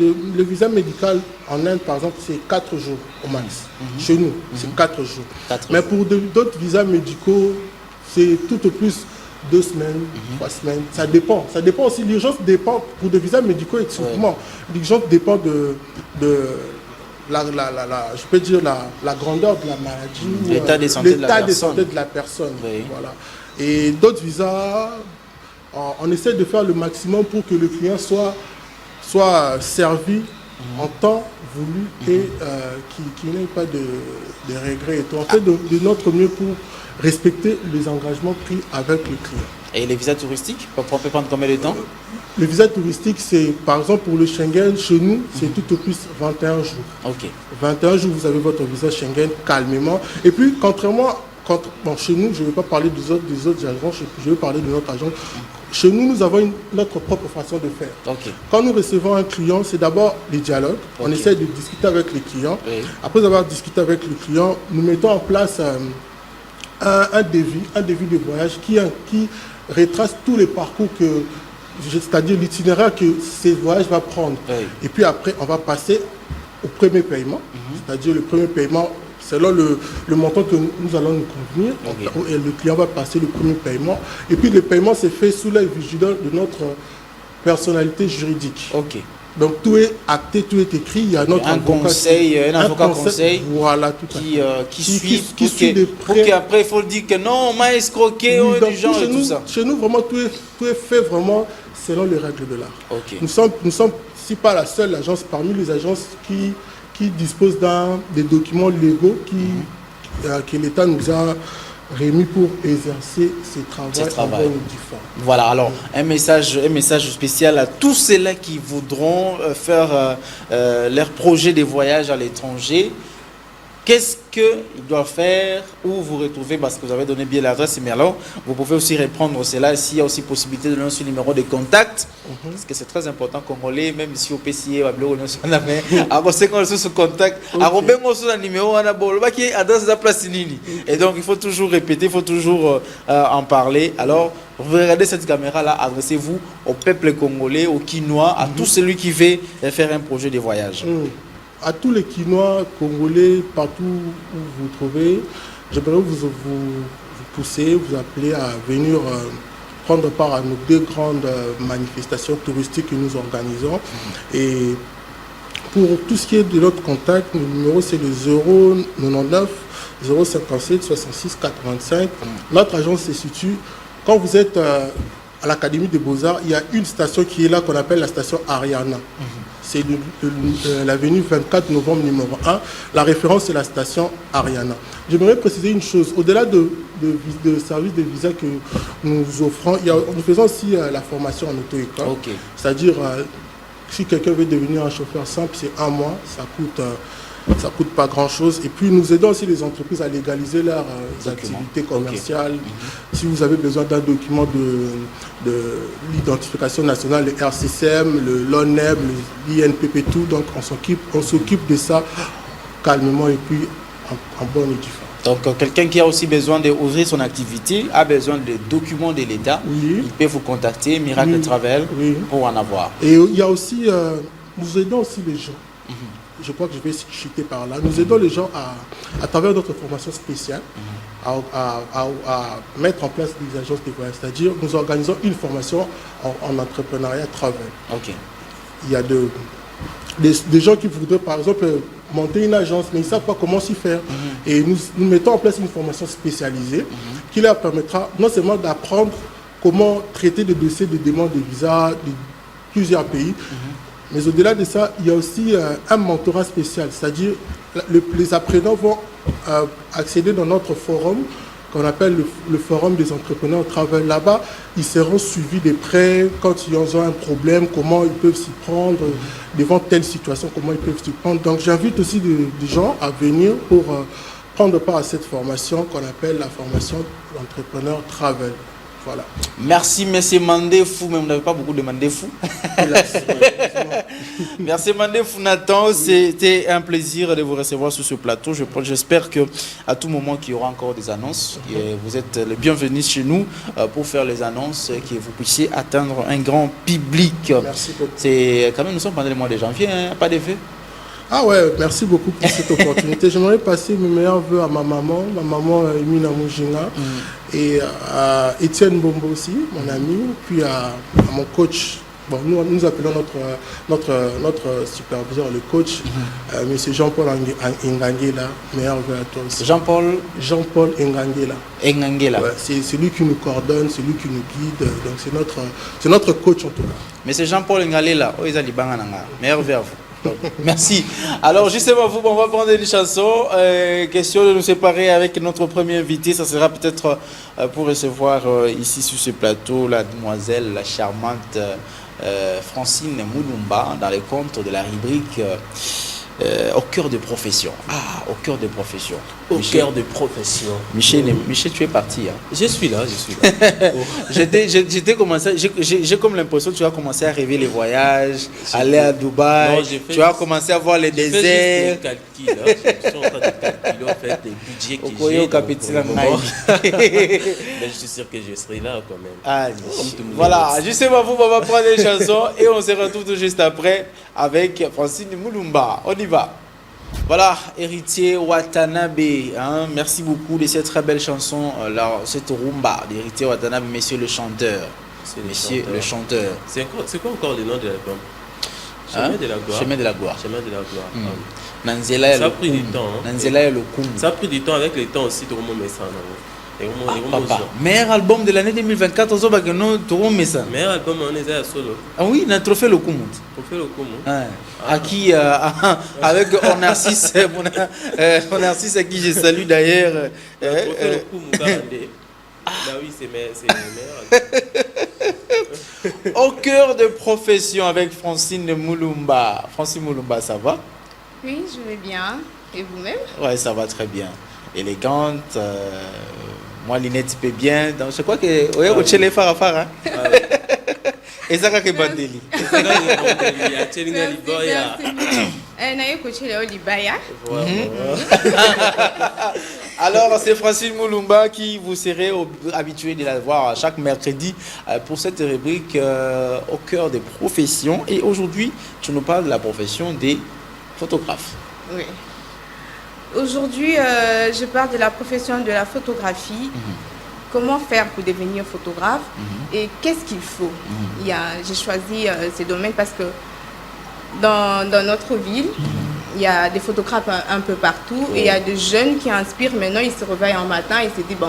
le visa médical en Inde, par exemple, c'est 4 jours au max. Chez nous, c'est 4 jours. Mais pour d'autres visas médicaux, c'est tout au plus 2 semaines, 3 semaines, ça dépend. Ça dépend aussi, l'urgence dépend, pour des visas médicaux exclusivement, l'urgence dépend de je peux dire la grandeur de la maladie, l'état de santé de la personne. Voilà. Et d'autres visas, on essaie de faire le maximum pour que le client soit servi en temps voulu et qu'il n'ait pas de regrets. Et tout. On fait de notre mieux pour respecter les engagements pris avec le client. Et les visas touristiques, ça peut prendre combien de temps? Le visa touristique, c'est par exemple pour le Schengen, chez nous, c'est tout au plus 21 jours. 21 jours, vous avez votre visa Schengen calmement. Et puis, chez nous, je ne vais pas parler des autres agences, je vais parler de notre agence. Chez nous, nous avons notre propre façon de faire. Quand nous recevons un client, c'est d'abord les dialogues. On essaie de discuter avec les clients. Après avoir discuté avec le client, nous mettons en place un devis de voyage qui retrace tous les parcours c'est-à-dire l'itinéraire que ce voyage va prendre. Et puis après, on va passer au premier paiement. C'est-à-dire le premier paiement, selon le montant que nous allons nous convenir. Et le client va passer le premier paiement. Et puis le paiement s'est fait sous la vigilance de notre personnalité juridique. Donc tout est acté, tout est écrit. Il y a notre avocat conseil voilà, qui suit de près. Pour qu'après il faut dire que non, on m'a escroqué, du genre et tout ça. Chez nous, vraiment, tout est fait vraiment selon les règles de l'art. Nous sommes, si pas la seule agence parmi les agences qui disposent des documents légaux que l'État nous a remis pour exercer ses travaux. Voilà, alors un message spécial à tous ceux-là qui voudront faire leur projet de voyage à l'étranger. Qu'est-ce qu'ils doivent faire, où vous retrouvez, parce que vous avez donné bien l'adresse, mais alors vous pouvez aussi répondre cela s'il y a aussi possibilité de donner ce numéro de contact, parce que c'est très important congolais, même si au PCA, on a fait, ce contact, et donc il faut toujours répéter, il faut toujours en parler. Alors, vous regardez cette caméra-là, adressez-vous au peuple congolais, aux Quinois, à tout celui qui veut faire un projet de voyage. À tous les Quinois, Congolais, partout où vous vous trouvez, j'aimerais vous pousser, vous appeler à venir prendre part à nos 2 grandes manifestations touristiques que nous organisons. Et Pour tout ce qui est de notre contact, le numéro c'est le 099 057 66 85. Notre agence se situe, quand vous êtes à l'Académie des Beaux-Arts, il y a une station qui est là qu'on appelle la station Ariana. C'est l'avenue 24 novembre numéro 1. La référence c'est la station Ariana. J'aimerais préciser une chose, au-delà de services de visa que nous offrons, nous faisons aussi la formation en auto-école. Okay. C'est-à-dire, si quelqu'un veut devenir un chauffeur simple, c'est 1 mois, ça coûte pas grand-chose. Et puis, nous aidons aussi les entreprises à légaliser leurs activités commerciales. Okay. Si vous avez besoin d'un document de l'identification nationale, le RCCM, le LONEB, le l'INPP, tout, donc on s'occupe de ça calmement et puis en bonne et due forme. Donc, quelqu'un qui a aussi besoin d'ouvrir son activité, a besoin de documents de l'État, il peut vous contacter, Miracle Travel, pour en avoir. Et il y a aussi, nous aidons aussi les gens. Je crois que je vais chuter par là. Nous aidons les gens à travers notre formation spéciale à mettre en place des agences de voyage. C'est-à-dire, nous organisons une formation en entrepreneuriat travel. Okay. Il y a des gens qui voudraient, par exemple, monter une agence, mais ils ne savent pas comment s'y faire. Et nous mettons en place une formation spécialisée qui leur permettra non seulement d'apprendre comment traiter des dossiers de demande de visa de plusieurs pays, mais au-delà de ça, il y a aussi un mentorat spécial. C'est-à-dire, les apprenants vont accéder dans notre forum qu'on appelle le forum des entrepreneurs au travail. Là-bas, ils seront suivis de près quand ils ont un problème, comment ils peuvent s'y prendre, devant telle situation, comment ils peuvent s'y prendre. Donc j'invite aussi des gens à venir pour prendre part à cette formation qu'on appelle la formation d'entrepreneur travel. Voilà. Merci, monsieur Mandefou, mais vous n'avez pas beaucoup de Mandefou. Merci Mandefou Nathan, c'était un plaisir de vous recevoir sur ce plateau. J'espère qu'à tout moment qu'il y aura encore des annonces, et vous êtes les bienvenus chez nous pour faire les annonces et que vous puissiez atteindre un grand public. Merci beaucoup. C'est quand même, nous sommes pendant le mois de janvier, hein, pas d'effet. Ah ouais, merci beaucoup pour cette opportunité. J'aimerais passer mes meilleurs voeux à ma maman Emina Moujinga, et à Étienne Bombo aussi, mon ami, puis à mon coach. Bon, nous appelons notre superviseur, le coach, monsieur Jean-Paul Ngangela. Meilleurs voeux à toi aussi. Jean-Paul Ngangela. Ngangela. Ouais, c'est lui qui nous coordonne, c'est lui qui nous guide. Donc c'est notre coach en tout cas. Mais c'est Jean-Paul Ngangela. Oh, ils ont dit bangananga. Meilleurs voeux à vous. Merci. Alors justement, on va prendre une chanson. Question de nous séparer avec notre premier invité. Ça sera peut-être pour recevoir ici sur ce plateau la demoiselle, la charmante Francine Moulumba dans les comptes de la rubrique au cœur de profession. Ah, au cœur de profession. Au cœur de profession. Michel, tu es parti. Hein? Je suis là. J'étais commencé, j'ai comme l'impression que tu as commencé à rêver les voyages, aller à Dubaï. Non, tu as commencé à voir les déserts. Je suis en train de calculer en fait les budgets que j'ai. Mais je suis sûr que je serai là quand même. Ah, voilà, justement, on va prendre des chansons et on se retrouve tout juste après avec Francine Moulumba. On y va. Voilà, héritier Watanabe, hein, merci beaucoup de cette très belle chanson, cette rumba d'héritier Watanabe, monsieur le chanteur. Monsieur le chanteur. C'est quoi encore le nom de l'album? Chemin de la gloire. Chemin de la gloire. Chemin de la gloire. Nanzela ça a pris du temps. Nanzela et le Koum. Ça a pris du temps avec le temps aussi, tout le monde met ça. Papa, meilleur album de l'année 2024, on va que ça. Meilleur album, on est à solo. Ah oui, on a trophée le Koumou. Trophée le Koumou. À qui, avec Onarcis, mon Narcisse à qui je salue d'ailleurs. Trophée le Koumou, bah oui, c'est meilleur. Au cœur de profession avec Francine Moulumba. Francine Moulumba, ça va? Oui, je vais bien. Et vous-même? Ouais, ça va très bien. Élégante. Moi, Linette peut bien. Donc, je crois que vous avez les farafara. Et ça, c'est Bandeli. Alors, c'est Francine Moulumba qui vous serez habitué de la voir chaque mercredi pour cette rubrique au cœur des professions. Et aujourd'hui, tu nous parles de la profession des photographes. Oui. Aujourd'hui, je parle de la profession de la photographie. Comment faire pour devenir photographe et qu'est-ce qu'il faut. J'ai choisi ces domaines parce que dans notre ville. Il y a des photographes un peu partout et il y a des jeunes qui inspirent. Maintenant, ils se réveillent un matin et se disent, bon,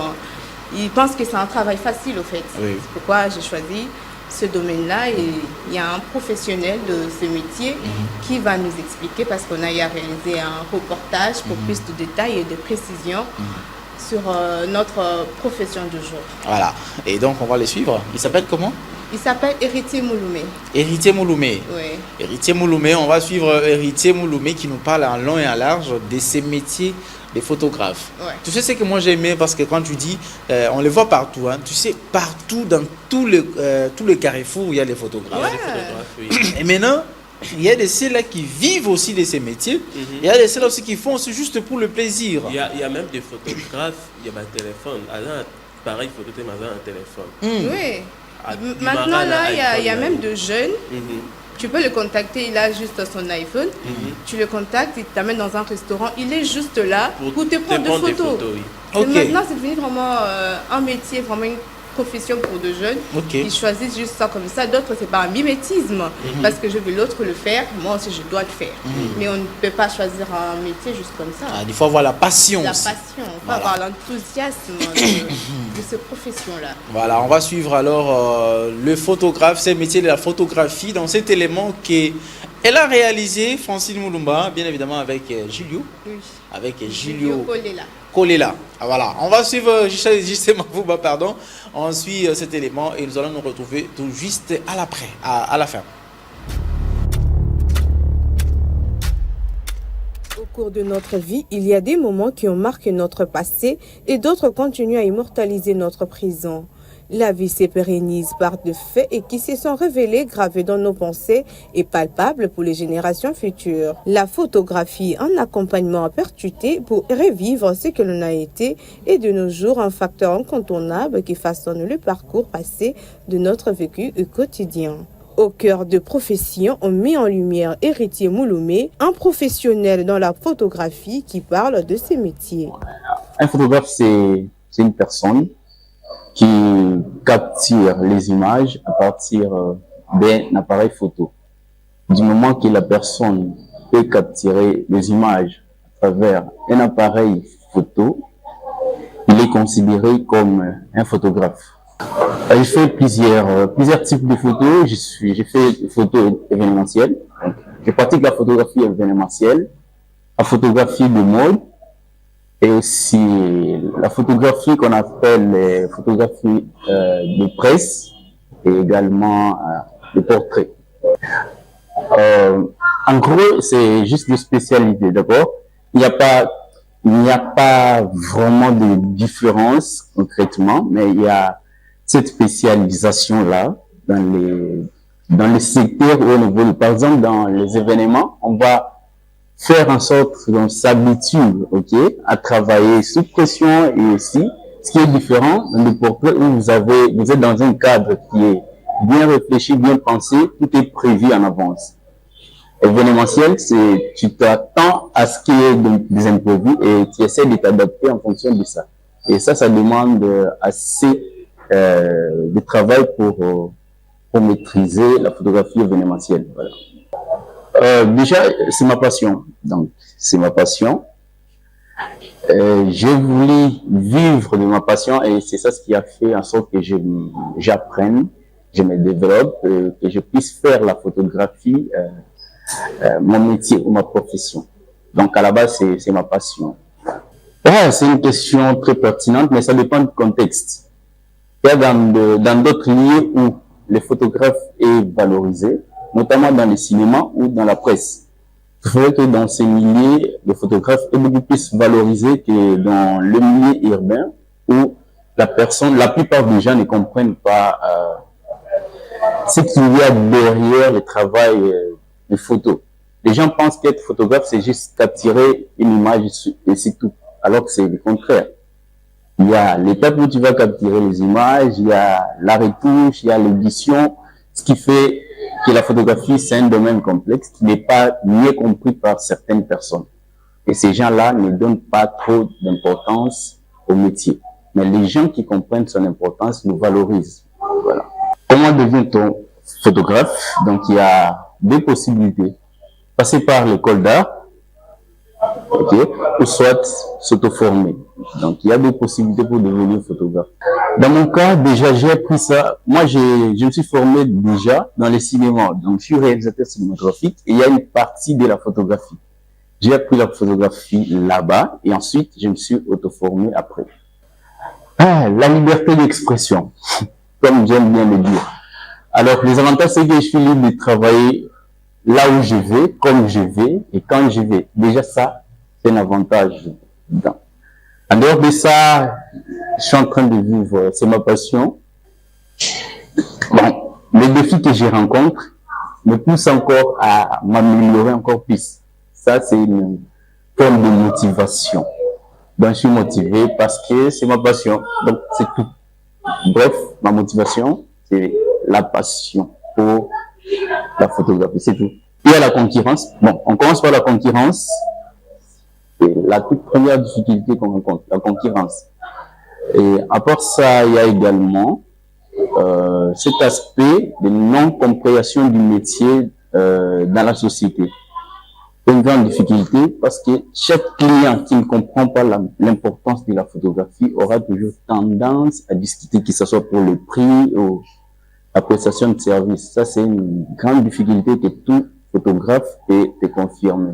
ils pensent que c'est un travail facile au fait. Oui. C'est pourquoi j'ai choisi ce domaine-là et il y a un professionnel de ce métier qui va nous expliquer parce qu'on a réalisé un reportage pour plus de détails et de précisions sur notre profession du jour. Voilà. Et donc, on va les suivre. Il s'appelle comment? Il s'appelle Héritier Mouloumé. Héritier Mouloumé. Oui. Héritier Mouloumé, on va suivre Héritier Mouloumé qui nous parle en long et en large de ces métiers des photographes. Ouais. Tu sais ce que moi j'ai aimé parce que quand tu dis, on les voit partout, hein, tu sais, partout dans tous les carrefours où il y a les photographes. Ouais. Et maintenant, il y a des ceux-là qui vivent aussi de ces métiers. Il y a des ceux-là aussi qui font aussi juste pour le plaisir. Il y a même des photographes, il y a un téléphone. Pareil, photo, tu as un téléphone. Oui. Maintenant, là, il y a même de jeunes. Tu peux le contacter, il a juste son iPhone. Tu le contactes, il t'amène dans un restaurant. Il est juste là pour te prendre des photos. Ok. Maintenant, c'est devenu vraiment un métier, vraiment une profession pour de jeunes. Ils choisissent juste ça comme ça. D'autres, c'est pas un mimétisme. Parce que je veux l'autre le faire, moi aussi, je dois le faire. Mais on ne peut pas choisir un métier juste comme ça. Il faut avoir la passion. La aussi. passion, il faut avoir l'enthousiasme de cette profession-là. Voilà, on va suivre alors le photographe, c'est le métier de la photographie dans cet élément qu'elle a réalisé, Francine Moulumba, bien évidemment avec Julio. Oui. Avec Julio Kolela. Kolela. Voilà, on va suivre justement Mavouba, pardon. On suit cet élément et nous allons nous retrouver tout juste à la fin. Au cours de notre vie, il y a des moments qui ont marqué notre passé et d'autres continuent à immortaliser notre présent. La vie se pérennise par de faits et qui se sont révélés, gravés dans nos pensées et palpables pour les générations futures. La photographie, un accompagnement percuté pour revivre ce que l'on a été est de nos jours un facteur incontournable qui façonne le parcours passé de notre vécu au quotidien. Au cœur de profession, on met en lumière Héritier Mouloumé, un professionnel dans la photographie qui parle de ses métiers. Un photographe, c'est une personne qui capture les images à partir d'un appareil photo. Du moment que la personne peut capturer les images à travers un appareil photo, il est considéré comme un photographe. J'ai fait plusieurs types de photos. J'ai fait des photos événementielles. Je pratique la photographie événementielle, la photographie de mode, et aussi la photographie qu'on appelle photographie de presse et également de portrait. En gros, c'est juste des spécialités, d'accord? Il n'y a pas vraiment de différence concrètement, mais il y a cette spécialisation-là dans les secteurs où on évolue. Par exemple, dans les événements, on va faire en sorte qu'on s'habitue, à travailler sous pression et aussi, ce qui est différent dans le portrait où vous êtes dans un cadre qui est bien réfléchi, bien pensé, tout est prévu en avance. Événementiel, tu t'attends à ce qu'il y ait des imprévus et tu essaies de t'adapter en fonction de ça. Et ça demande assez de travail pour maîtriser la photographie événementielle. Voilà. Déjà, c'est ma passion. Donc, c'est ma passion. J'ai voulu vivre de ma passion et c'est ça ce qui a fait en sorte que j'apprenne, je me développe, que je puisse faire la photographie, mon métier ou ma profession. Donc, à la base, c'est ma passion. Ouais, c'est une question très pertinente, mais ça dépend du contexte. Il y a dans d'autres lieux où le photographe est valorisé, notamment dans le cinéma ou dans la presse. Il faudrait que dans ces milieux, le photographe est beaucoup plus valorisé que dans le milieu urbain où la plupart des gens ne comprennent pas ce qu'il y a derrière le travail de photo. Les gens pensent qu'être photographe, c'est juste capturer une image et c'est tout. Alors que c'est le contraire. Il y a l'étape où tu vas capturer les images, il y a la retouche, il y a l'édition, ce qui fait que la photographie, c'est un domaine complexe qui n'est pas mieux compris par certaines personnes. Et ces gens-là ne donnent pas trop d'importance au métier. Mais les gens qui comprennent son importance nous valorisent. Voilà. Comment devient-on photographe? Donc, il y a deux possibilités. passer par l'école d'art, okay, ou soit s'auto-former. Donc, il y a des possibilités pour devenir photographe. Dans mon cas, déjà, j'ai appris ça. Moi, je me suis formé déjà dans les cinémas. Donc, je suis réalisateur cinématographique et il y a une partie de la photographie. J'ai appris la photographie là-bas et ensuite, je me suis auto-formé après. Ah, la liberté d'expression, comme j'aime bien le dire. Alors, les avantages, c'est que je suis libre de travailler là où je vais, comme je vais et quand je vais. Déjà, ça, c'est un avantage. En dehors de ça, je suis en train de vivre, c'est ma passion. Bon, les défis que je rencontre me poussent encore à m'améliorer encore plus. Ça, c'est une forme de motivation. Donc, je suis motivé parce que c'est ma passion. Donc, c'est tout. Bref, ma motivation, c'est la passion pour la photographie, c'est tout. Il y a la concurrence. Bon, on commence par la concurrence. C'est la toute première difficulté qu'on rencontre, la concurrence. Et à part ça, il y a également cet aspect de non-compréhension du métier dans la société. C'est une grande difficulté parce que chaque client qui ne comprend pas l'importance de la photographie aura toujours tendance à discuter, que ce soit pour le prix ou la prestation de service. Ça, c'est une grande difficulté que tout photographe peut te confirmer.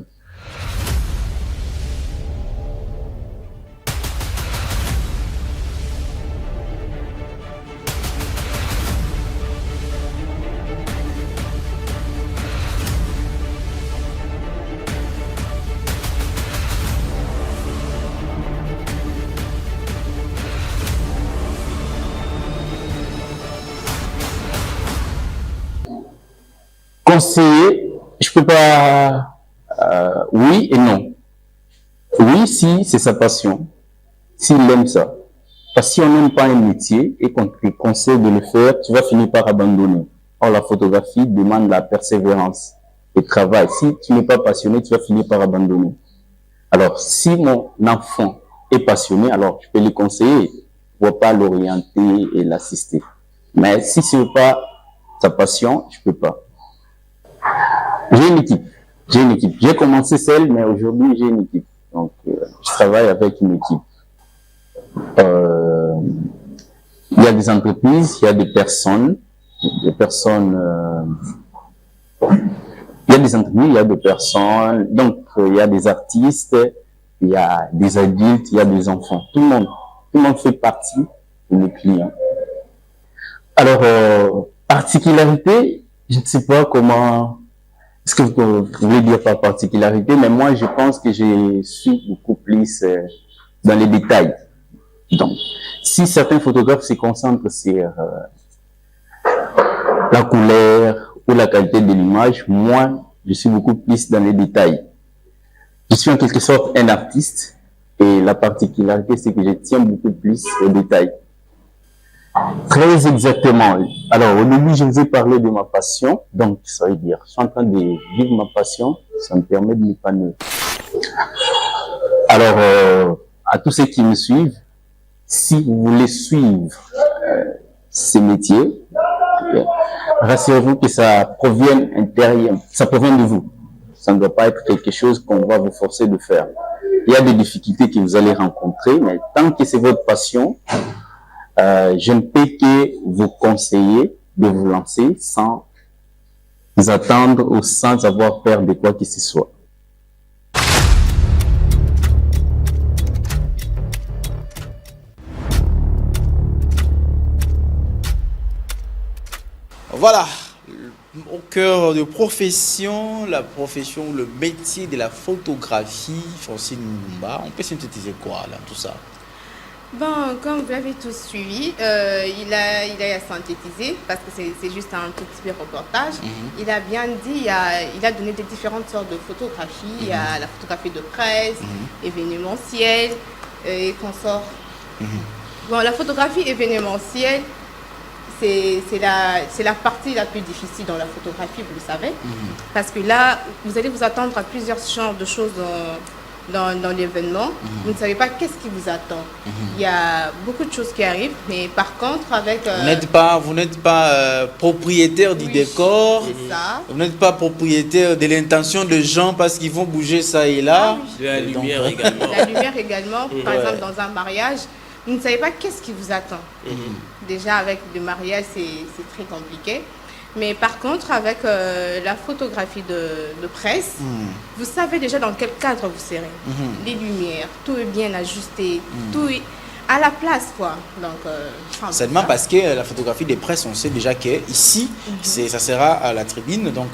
Conseiller, je peux pas, oui et non. Oui, si c'est sa passion, s'il aime ça. Parce que si on n'aime pas un métier et qu'on te conseille de le faire, tu vas finir par abandonner. Or, la photographie demande la persévérance et le travail. Si tu n'es pas passionné, tu vas finir par abandonner. Alors, si mon enfant est passionné, alors je peux lui conseiller, pourquoi pas l'orienter et l'assister. Mais si ce n'est pas sa passion, je peux pas. J'ai une équipe. J'ai commencé seul, mais aujourd'hui, j'ai une équipe. Donc, je travaille avec une équipe. Il y a des entreprises, il y a des personnes. Il y a des entreprises, il y a des personnes. Donc, il y a des artistes, il y a des adultes, il y a des enfants. Tout le monde fait partie de nos clients. Alors, particularité, je ne sais pas comment, ce que vous voulez dire par particularité, mais moi, je pense que je suis beaucoup plus dans les détails. Donc, si certains photographes se concentrent sur la couleur ou la qualité de l'image, moi, je suis beaucoup plus dans les détails. Je suis en quelque sorte un artiste et la particularité, c'est que je tiens beaucoup plus aux détails. Très exactement. Alors, au début, je vous ai parlé de ma passion. Donc, ça veut dire, je suis en train de vivre ma passion. Ça me permet de m'épanouir. Alors, à tous ceux qui me suivent, si vous voulez suivre ces métiers, rassurez-vous que ça provient de vous. Ça ne doit pas être quelque chose qu'on va vous forcer de faire. Il y a des difficultés que vous allez rencontrer, mais tant que c'est votre passion, je ne peux que vous conseiller de vous lancer sans attendre ou sans avoir peur de quoi que ce soit. Voilà, au cœur de profession, le métier de la photographie, Francine Lumumba, on peut synthétiser quoi là, tout ça? Bon, comme vous l'avez tous suivi, il a synthétisé parce que c'est juste un tout petit reportage. Il a bien dit, il a donné des différentes sortes de photographie. Il y a la photographie de presse, événementielle et consorts. Bon, la photographie événementielle, c'est la partie la plus difficile dans la photographie, vous le savez. Parce que là, vous allez vous attendre à plusieurs genres de choses dans l'événement, vous ne savez pas qu'est-ce qui vous attend. Il y a beaucoup de choses qui arrivent, mais par contre, avec... Vous n'êtes pas propriétaire du décor, ça. Vous n'êtes pas propriétaire de l'intention de gens parce qu'ils vont bouger ça et là. De la lumière également. La lumière également, par exemple, dans un mariage, vous ne savez pas qu'est-ce qui vous attend. Déjà, avec le mariage, c'est très compliqué. Mais par contre, avec la photographie de presse, vous savez déjà dans quel cadre vous serez. Les lumières, tout est bien ajusté, tout est à la place, quoi. Donc, seulement parce que la photographie des presses, on sait déjà qu'ici, ça sera à la tribune. Donc,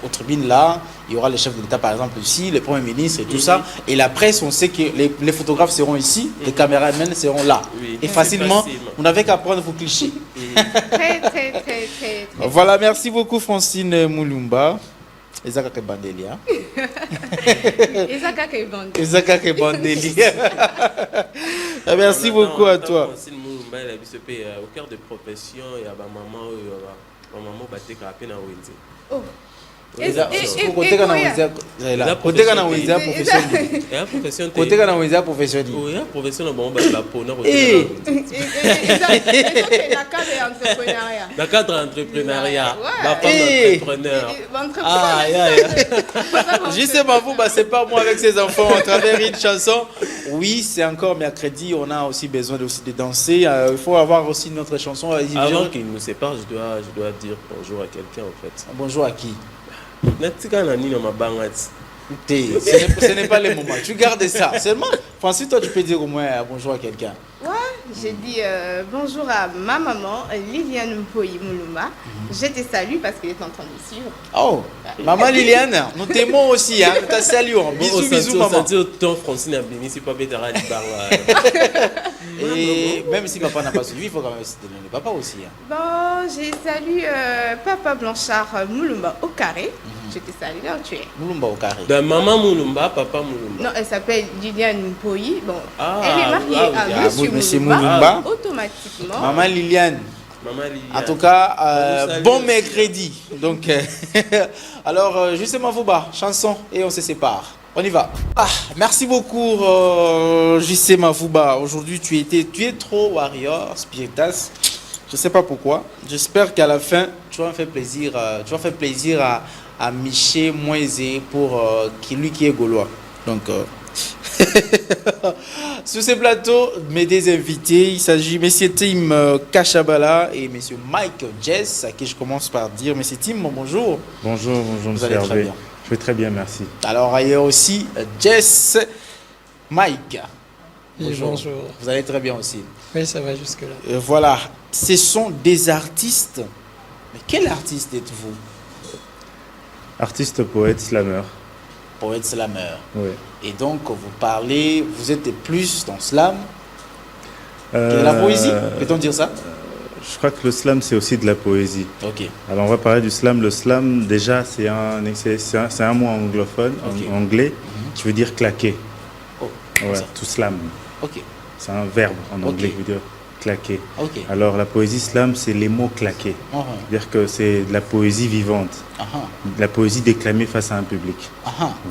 aux tribunes là, il y aura les chefs de l'État, par exemple, ici, les premiers ministres et tout ça. Et la presse, on sait que les photographes seront ici, les caméramens seront là. Et facilement, vous n'avez qu'à prendre vos clichés. Très. Voilà, merci beaucoup, Francine Moulumba. Ezaka Kebandelia. Ezaka Kebandelia. Merci beaucoup à toi. Francine Moulumba, elle a vu ce pays au cœur de profession et à ma maman battait capé na Wenze. Oh. Je sais pas vous, c'est pas moi avec ses enfants à travers une chanson. Oui, c'est encore mercredi, on a aussi besoin de danser. Il faut avoir aussi notre chanson. Avant qu'il nous sépare, je dois dire bonjour à quelqu'un en fait. Bonjour à qui? Ce n'est pas le moment. Tu gardes ça. Seulement, Francis, toi, tu peux dire au moins bonjour à quelqu'un. Ouais, j'ai dit bonjour à ma maman, Liliane Mpoyi Moulumba. Je te salue parce qu'elle est en train de suivre. Oh, maman Liliane, nous t'aimons aussi. Hein. Nous te saluons. Bisous, maman. Et même si papa n'a pas suivi, il faut quand même se donner papa aussi. Hein. Bon, j'ai salué Papa Blanchard Moulumba au carré. Je te salue là où tu es. Moulumba au carré. De maman Moulumba, papa Moulumba. Non, elle s'appelle Liliane Mpoyi. Bon, elle est mariée à Monsieur Moulumba. Automatiquement. Maman Liliane. En tout cas, bon mercredi. Donc, alors, justement, Mavouba, chanson et on se sépare. On y va. Merci beaucoup, JC Mavouba. Aujourd'hui, tu es trop warrior, spiritas. Je ne sais pas pourquoi. J'espère qu'à la fin, tu vas faire plaisir à Miché Moisé pour lui qui est gaulois. Donc, sur ce plateau, mes deux invités, il s'agit de M. Tim Kachabala et M. Mike Jess, à qui je commence par dire: M. Tim, bonjour. Bonjour, vous allez très bien. Je vais très bien, merci. Alors, il y a aussi Jess, Mike. Bonjour. Vous allez très bien aussi. Oui, ça va jusque-là. Voilà, ce sont des artistes. Mais quel artiste êtes-vous? Artiste, poète, slammer. Poète, slammer. Oui. Et donc, vous êtes plus dans slam que la poésie, peut-on dire ça? Je crois que le slam, c'est aussi de la poésie. Ok. Alors, on va parler du slam. Le slam, déjà, c'est un mot anglophone, anglais, qui veut dire claquer. Oh, ouais, to slam. Ok. C'est un verbe en anglais qui veut dire claquer. Okay. Alors la poésie slam, c'est les mots claqués. C'est-à-dire que c'est de la poésie vivante. De la poésie déclamée face à un public.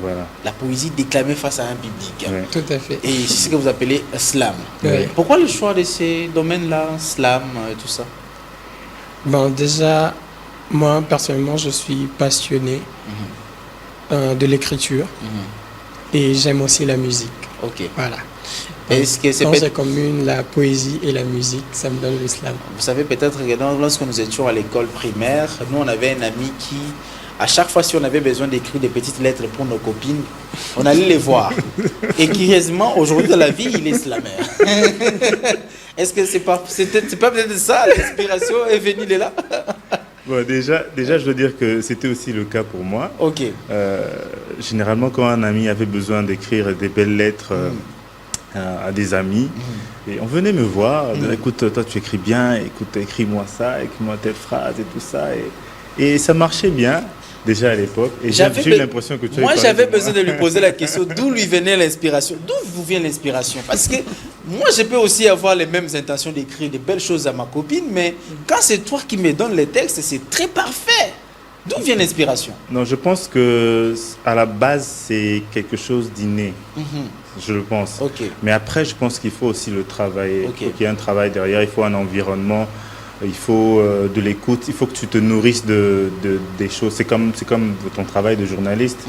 Voilà. La poésie déclamée face à un public. Ouais. Tout à fait. Et c'est ce que vous appelez slam. Oui. Pourquoi le choix de ces domaines-là, slam et tout ça? Bon, déjà, moi, personnellement, je suis passionné de l'écriture et j'aime aussi la musique. Ok. Voilà. Est-ce que c'est commune, la poésie et la musique, ça me donne l'islam. Vous savez peut-être que lorsque nous étions à l'école primaire, nous on avait un ami qui, à chaque fois si on avait besoin d'écrire des petites lettres pour nos copines, on allait les voir. Et curieusement, aujourd'hui dans la vie, il est slammer. Est-ce que c'est pas peut-être ça, l'inspiration est venue de là? Bon, déjà, je dois dire que c'était aussi le cas pour moi. Ok. Généralement, quand un ami avait besoin d'écrire des belles lettres à des amis, et on venait me voir, écoute, toi tu écris bien, écoute, écris-moi ça, écris-moi telle phrase et tout ça. Et ça marchait bien, déjà à l'époque. Et j'ai eu l'impression que tu Moi, j'avais besoin de lui poser la question, d'où lui venait l'inspiration? D'où vous vient l'inspiration? Parce que moi, je peux aussi avoir les mêmes intentions d'écrire des belles choses à ma copine, mais quand c'est toi qui me donnes les textes, c'est très parfait. D'où vient l'inspiration? Non, je pense que à la base, c'est quelque chose d'inné. Je le pense. Mais après, je pense qu'il faut aussi le travailler. Il faut qu'il y ait un travail derrière, il faut un environnement, il faut de l'écoute, il faut que tu te nourrisses des choses. C'est comme ton travail de journaliste.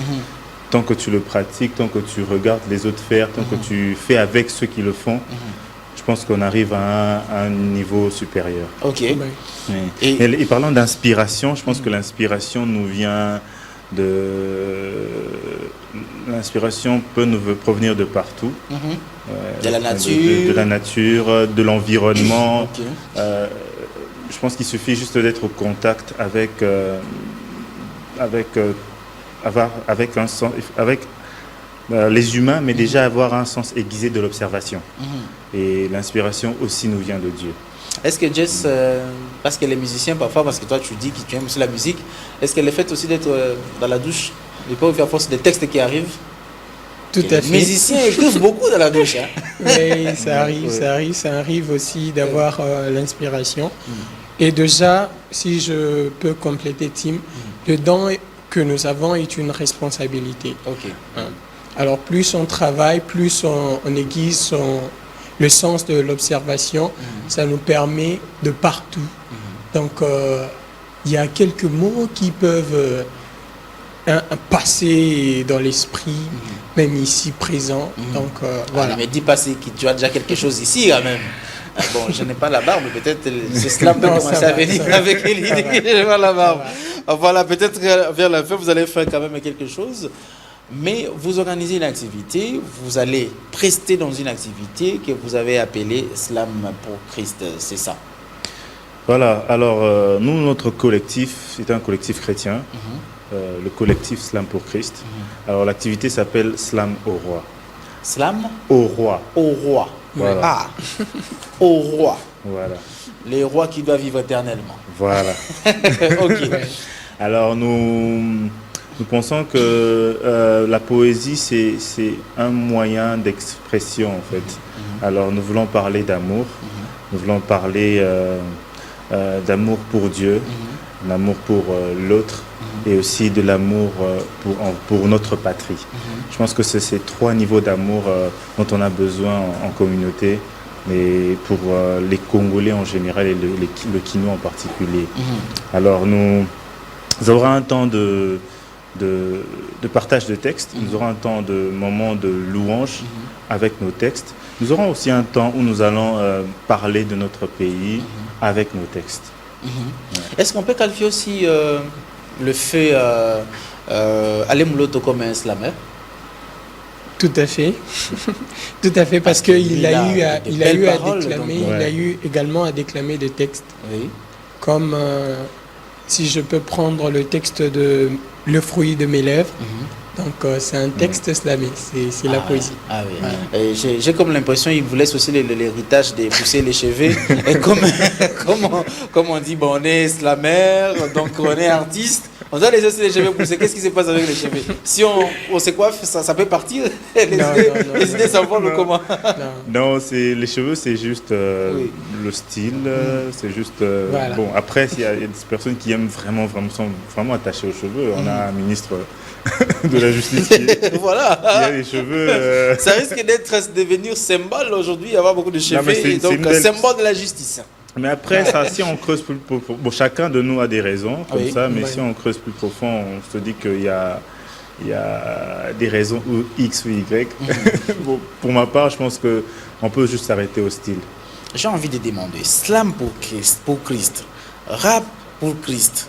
Tant que tu le pratiques, tant que tu regardes les autres faire, tant que tu fais avec ceux qui le font, je pense qu'on arrive à un niveau supérieur. Et parlant d'inspiration, je pense que l'inspiration nous vient L'inspiration peut nous provenir de partout. De la nature. De la nature, de l'environnement. Je pense qu'il suffit juste d'être au contact avec les humains, mais déjà avoir un sens aiguisé de l'observation. Et l'inspiration aussi nous vient de Dieu. Est-ce que Jess, parce qu'elle est musicienne parfois, parce que toi tu dis que tu aimes aussi la musique, est-ce qu'elle est faite aussi d'être dans la douche et pas à force des textes qui arrivent? Tout à fait. Les musiciens écrivent beaucoup dans la douche. Oui, ça arrive aussi d'avoir l'inspiration. Et déjà, si je peux compléter Tim, le don que nous avons est une responsabilité. Alors plus on travaille, plus on aiguise le sens de l'observation, ça nous permet de partout. Donc il y a quelques mots qui peuvent passer dans l'esprit, même ici présent. Donc voilà. Mais dis pas que tu as déjà quelque chose ici quand même. Bon, je n'ai pas la barbe, mais peut-être ce slam peut commencer à venir avec l'idée que je n'ai pas la barbe. Voilà, peut-être vers la fin, vous allez faire quand même quelque chose. Mais vous organisez une activité, vous allez prester dans une activité que vous avez appelée Slam pour Christ, c'est ça? Voilà, alors nous, notre collectif, c'est un collectif chrétien, le collectif Slam pour Christ. Alors l'activité s'appelle Slam au roi. Slam au roi. Au roi. Voilà. Ah, au roi. Voilà. Les rois qui doivent vivre éternellement. Voilà. Ok. Alors nous pensons que la poésie, c'est un moyen d'expression en fait. Alors nous voulons parler d'amour, nous voulons parler d'amour pour Dieu, l'amour pour l'autre et aussi de l'amour pour notre patrie. Je pense que c'est ces trois niveaux d'amour dont on a besoin en communauté, mais pour les Congolais en général et le Kino en particulier. Alors nous aurons un temps de partage de textes, nous aurons un temps de moment de louange avec nos textes. Nous aurons aussi un temps où nous allons parler de notre pays avec nos textes. Est-ce qu'on peut qualifier aussi le fait Alain Mouloto comme un slammer? Tout à fait. Tout à fait, parce qu'il a eu à déclamer, il a eu également à déclamer des textes. Oui. Comme si je peux prendre le texte de Le fruit de mes lèvres. Donc c'est un texte slamé, c'est la poésie. Ah oui. Ouais. J'ai comme l'impression qu'il vous laisse aussi l'héritage de pousser les cheveux. Et comme on dit, bon, on est slammer, donc on est artiste, on doit laisser les cheveux pousser. Qu'est-ce qui se passe avec les cheveux? Si on se coiffe, ça peut partir. Les idées s'envolent comment? Non, les cheveux, c'est juste le style. C'est juste. Voilà. Bon, après, il y a des personnes qui aiment sont vraiment attachées aux cheveux. On a un ministre de la justice voilà. Il y a les cheveux. Ça risque d'être devenir symbole aujourd'hui, avoir beaucoup de cheveux, donc symbole de la justice. Mais après, ça, si on creuse plus profond, bon, chacun de nous a des raisons comme ça, mais si on creuse plus profond, on se dit qu'il y a des raisons X ou Y. Bon, pour ma part, je pense qu'on peut juste s'arrêter au style. J'ai envie de demander, slam pour Christ, rap pour Christ,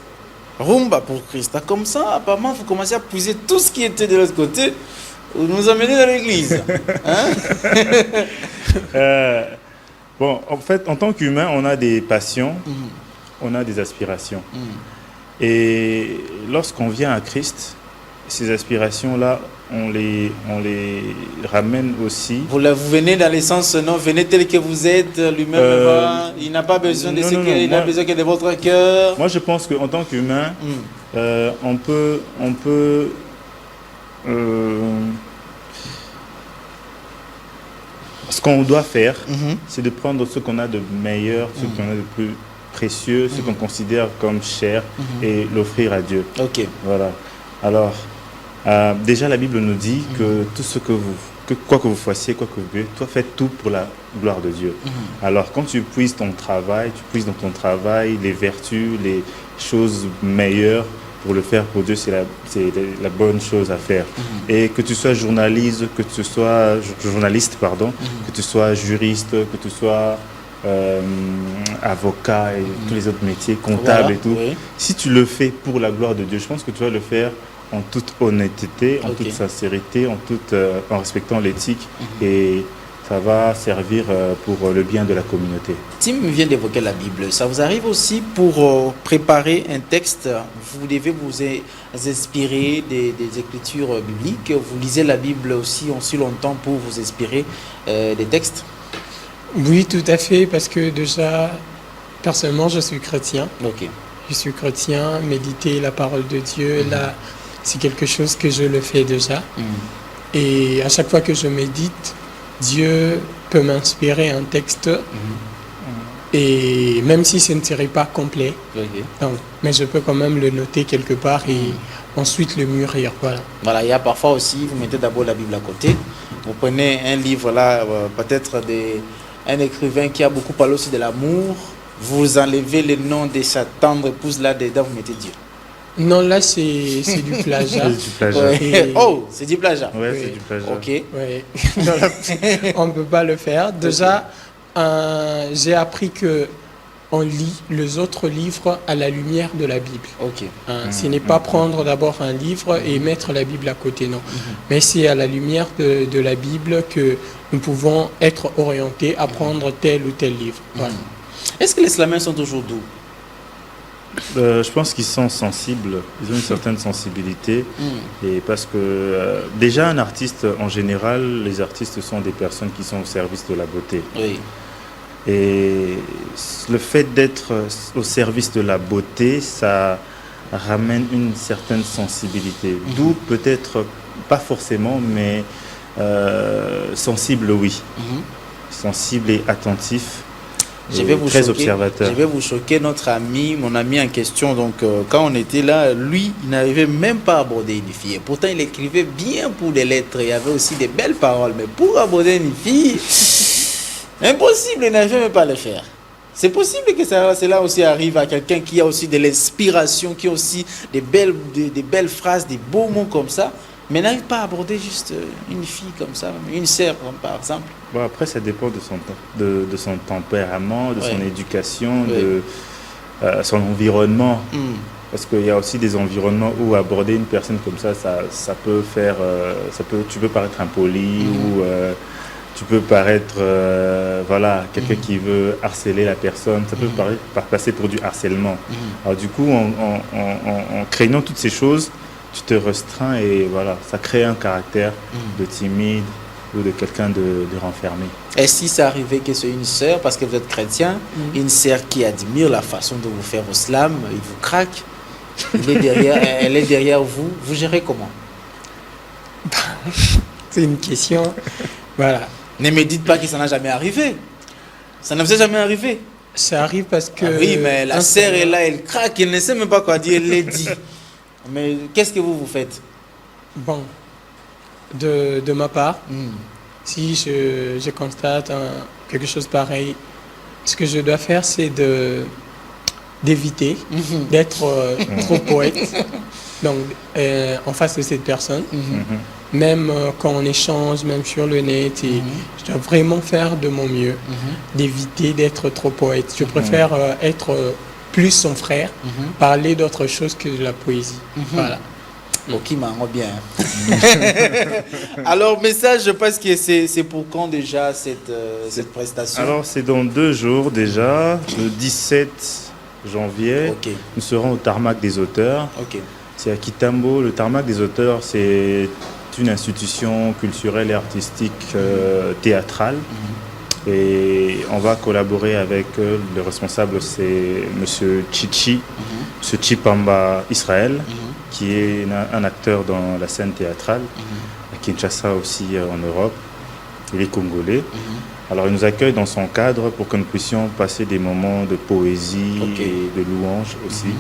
rumba pour Christ. Comme ça, apparemment, vous commencez à puiser tout ce qui était de l'autre côté, vous nous amenez dans l'église. Bon, en fait, en tant qu'humain, on a des passions, on a des aspirations. Et lorsqu'on vient à Christ, ces aspirations-là, on les ramène aussi. Vous venez dans le sens, non, venez tel que vous êtes, lui-même, il n'a pas besoin de ce qu'il a besoin que de votre cœur. Moi, je pense qu'en tant qu'humain, on peut ce qu'on doit faire, c'est de prendre ce qu'on a de meilleur, ce qu'on a de plus précieux, ce qu'on considère comme cher, et l'offrir à Dieu. Ok. Voilà. Alors, déjà la Bible nous dit que tout ce que quoi que vous fassiez, quoi que vous voulez, toi faites tout pour la gloire de Dieu. Alors quand tu puises dans ton travail les vertus, les choses meilleures pour le faire pour Dieu, c'est la bonne chose à faire. Et que tu sois journaliste, que tu sois que tu sois juriste, que tu sois avocat et tous les autres métiers, comptable et tout. Oui. Si tu le fais pour la gloire de Dieu, je pense que tu vas le faire en toute honnêteté, en toute sincérité, en respectant l'éthique, et ça va servir pour le bien de la communauté. Tim vient d'évoquer la Bible. Ça vous arrive aussi pour préparer un texte, vous devez vous inspirer des écritures bibliques. Vous lisez la Bible aussi longtemps pour vous inspirer des textes? Oui, tout à fait, parce que déjà, personnellement, je suis chrétien. Ok. Je suis chrétien, méditer la parole de Dieu, là, c'est quelque chose que je le fais déjà. Et à chaque fois que je médite, Dieu peut m'inspirer un texte, et même si ce ne serait pas complet, donc, mais je peux quand même le noter quelque part et ensuite le mûrir. Voilà, il y a parfois aussi, vous mettez d'abord la Bible à côté, vous prenez un livre là, peut-être un écrivain qui a beaucoup parlé aussi de l'amour, vous enlevez le nom de sa tendre épouse là dedans, vous mettez Dieu. Non, là, c'est du plagiat. C'est du plagiat. Ouais. Oh, c'est du plagiat. Ouais, oui. C'est du plagiat. Ok. Ouais. On ne peut pas le faire. Déjà, j'ai appris qu'on lit les autres livres à la lumière de la Bible. Ok. Ce n'est pas prendre d'abord un livre et mettre la Bible à côté, non. Mais c'est à la lumière de la Bible que nous pouvons être orientés à prendre tel ou tel livre. Voilà. Est-ce que les Islamiens sont toujours doux? Je pense qu'ils sont sensibles, ils ont une certaine sensibilité, et parce que déjà un artiste, en général, les artistes sont des personnes qui sont au service de la beauté. Oui. Et le fait d'être au service de la beauté, ça ramène une certaine sensibilité. D'où peut-être, pas forcément, mais sensible, oui. Sensible et attentif. Je vais vous très choquer, observateur. Je vais vous choquer, mon ami en question. Donc, quand on était là, lui, il n'arrivait même pas à aborder une fille. Et pourtant, il écrivait bien pour les lettres. Il y avait aussi des belles paroles. Mais pour aborder une fille, impossible, il n'arrivait même pas à le faire. C'est possible que cela aussi arrive à quelqu'un qui a aussi de l'inspiration, qui a aussi des belles phrases, des beaux mots comme ça, mais n'arrive pas à aborder juste une fille comme ça, une sœur par exemple. Bon, après, ça dépend de son tempérament, de son éducation, de son environnement. Parce qu'il y a aussi des environnements où aborder une personne comme ça peut faire, tu peux paraître impoli ou tu peux paraître, quelqu'un qui veut harceler la personne. Ça peut passer pour du harcèlement. Alors du coup, en craignant toutes ces choses, tu te restreins et voilà, ça crée un caractère de timide ou de quelqu'un de renfermé. Et si ça arrivait que c'est une sœur, parce que vous êtes chrétien, une sœur qui admire la façon de vous faire au slam, il vous craque, elle est derrière vous, vous gérez comment? C'est une question, voilà. Ne me dites pas que ça n'a jamais arrivé. Ça ne vous est jamais arrivé. Ça arrive parce que... Ah oui, mais la sœur est là, elle craque, elle ne sait même pas quoi dire, elle l'a dit. Mais qu'est-ce que vous faites? Bon, de ma part, si je constate quelque chose pareil, ce que je dois faire, c'est d'éviter d'être trop poète donc, en face de cette personne. Même quand on échange, même sur le net, et je dois vraiment faire de mon mieux d'éviter d'être trop poète. Je préfère être plus son frère, parler d'autre chose que de la poésie. Voilà. Ok, bien. Alors, message, je pense que c'est pour quand déjà cette prestation? Alors, c'est dans 2 jours déjà, le 17 janvier. Nous serons au Tarmac des auteurs. C'est à Kitambo. Le Tarmac des auteurs, c'est une institution culturelle et artistique théâtrale. Et on va collaborer avec le responsable, c'est M. Chichi, M. Chipamba Israël, qui est un acteur dans la scène théâtrale, à Kinshasa aussi en Europe. Il est congolais. Alors il nous accueille dans son cadre pour que nous puissions passer des moments de poésie et de louange aussi.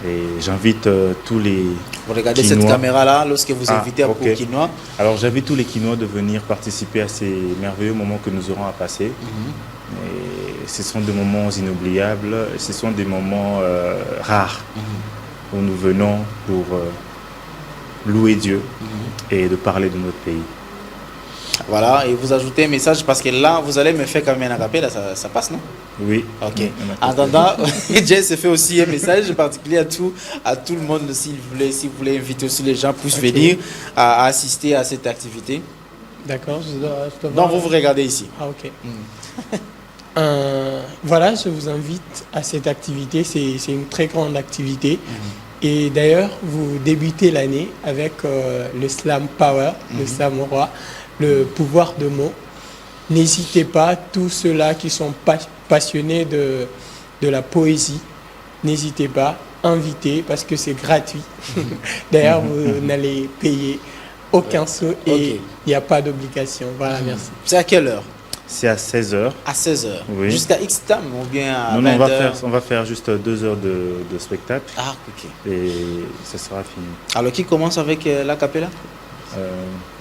Et j'invite tous les Vous regardez Quinois. cette caméra-là lorsque vous invitez pour Quinois. Alors j'invite tous les Quinois de venir participer à ces merveilleux moments que nous aurons à passer. Et ce sont des moments inoubliables, ce sont des moments rares où nous venons pour louer Dieu et de parler de notre pays. Voilà, et vous ajoutez un message parce que là, vous allez me faire quand même un acapella, ça passe, non? Oui. Ok. En attendant, Jess fait aussi un message particulier à tout le monde, si vous voulez inviter aussi les gens puissent venir à assister à cette activité. D'accord, je dois Donc vous regardez ici. Ah, ok. Voilà, je vous invite à cette activité, c'est une très grande activité. Et d'ailleurs, vous débutez l'année avec le Slam Power, le Slam Roi, le pouvoir de mots. N'hésitez pas, tous ceux-là qui sont passionnés de la poésie, n'hésitez pas, invitez parce que c'est gratuit. D'ailleurs, vous n'allez payer aucun sou et il n'y a pas d'obligation. Voilà, merci. C'est à quelle heure? C'est à 16h. À 16h. Oui. Jusqu'à X time ou bien à Non, 20h? on va faire juste 2 heures de spectacle. Ah, ok. Et ça sera fini. Alors, qui commence avec la capella?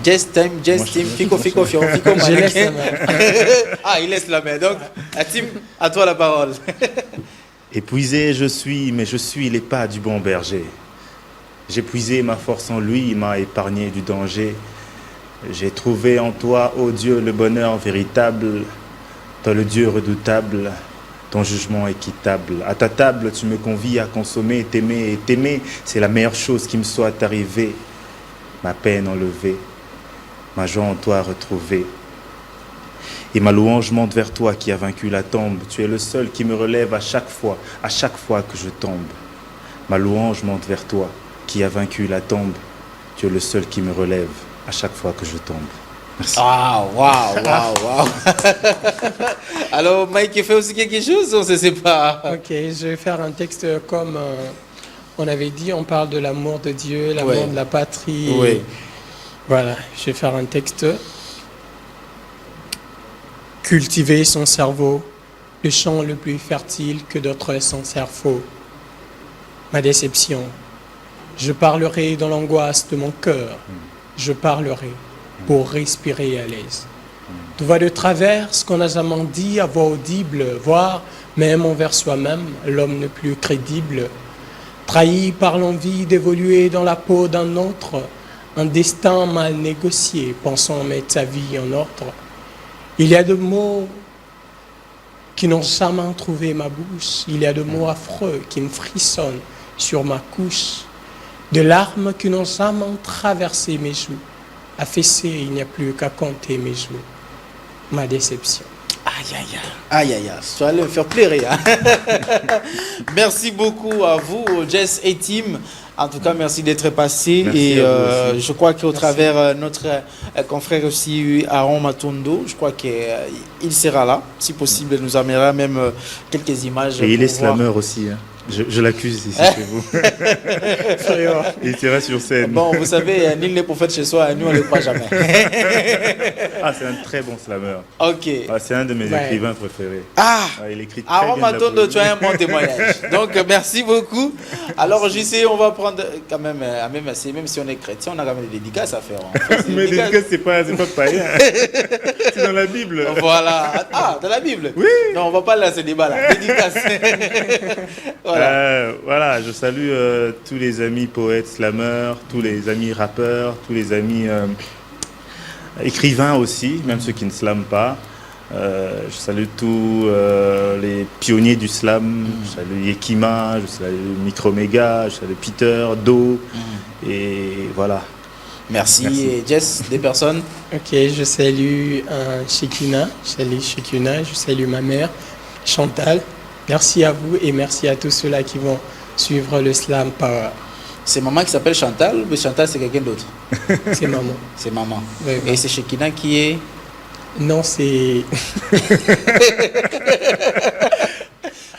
Just Time, Just Team, Fico, Je laisse la main. Ah, il laisse la main. Donc, Tim, à toi la parole. Épuisé je suis, mais je suis les pas du bon berger. J'ai puisé ma force en lui, il m'a épargné du danger. J'ai trouvé en toi, ô Dieu, le bonheur véritable. Toi le Dieu redoutable, ton jugement équitable. À ta table, tu me convies à consommer, t'aimer et t'aimer. C'est la meilleure chose qui me soit arrivée. Ma peine enlevée, ma joie en toi retrouvée. Et ma louange monte vers toi qui as vaincu la tombe. Tu es le seul qui me relève à chaque fois que je tombe. Ma louange monte vers toi qui as vaincu la tombe. Tu es le seul qui me relève à chaque fois que je tombe. Merci. Ah, waouh. Alors, Mike fait aussi quelque chose, on ne sait pas. Ok, je vais faire un texte comme on avait dit, on parle de l'amour de Dieu, l'amour de la patrie. Oui. Voilà, je vais faire un texte. Cultiver son cerveau, le champ le plus fertile que d'autres sans cerveau. Ma déception. Je parlerai dans l'angoisse de mon cœur. Je parlerai pour respirer à l'aise. Tout va de travers ce qu'on a jamais dit à voix audible, voire même envers soi-même, l'homme le plus crédible. Trahi par l'envie d'évoluer dans la peau d'un autre, un destin mal négocié, pensant mettre sa vie en ordre. Il y a de mots qui n'ont jamais trouvé ma bouche, il y a de mots affreux qui me frissonnent sur ma couche, de larmes qui n'ont jamais traversé mes joues. Affaissé, il n'y a plus qu'à compter mes jours. Ma déception. Aïe, tu allais me faire pleurer. Hein? Merci beaucoup à vous, Jess et Tim. En tout cas, merci d'être passé. Merci et aussi. je crois qu'au travers notre confrère aussi, Aaron Matondo, je crois qu'il sera là. Si possible, il nous amènera même quelques images. Et il est voir. slammer aussi. Hein. Je l'accuse ici chez vous. Il sera sur scène. Bon, vous savez, nul n'est prophète chez soi, nous on ne le croit jamais. Ah, c'est un très bon slammer. Ok. Ah, c'est un de mes écrivains préférés. Il écrit très Aaron bien la Matondo, poésie. tu as un bon témoignage. Donc, merci beaucoup. Alors, JC, on va prendre quand même, même si on est chrétien, on a quand même des dédicaces à faire. Mais dédicace, c'est pas païen. C'est dans la Bible. Voilà. Ah, dans la Bible? Oui. Non, on va pas là, ce débat-là. Dédicace. Voilà, je salue tous les amis poètes, slameurs, tous les amis rappeurs, tous les amis écrivains aussi, même ceux qui ne slament pas. Je salue tous les pionniers du slam. Je salue Yekima, je salue Microméga, je salue Peter, Do. Et voilà. Merci. Et Jess, des personnes? Ok, je salue Shekina, je salue ma mère, Chantal. Merci à vous et merci à tous ceux-là qui vont suivre le Slam Power. C'est maman qui s'appelle Chantal, mais Chantal c'est quelqu'un d'autre? C'est maman. C'est maman. Oui, et c'est Shekina qui est? Non, c'est...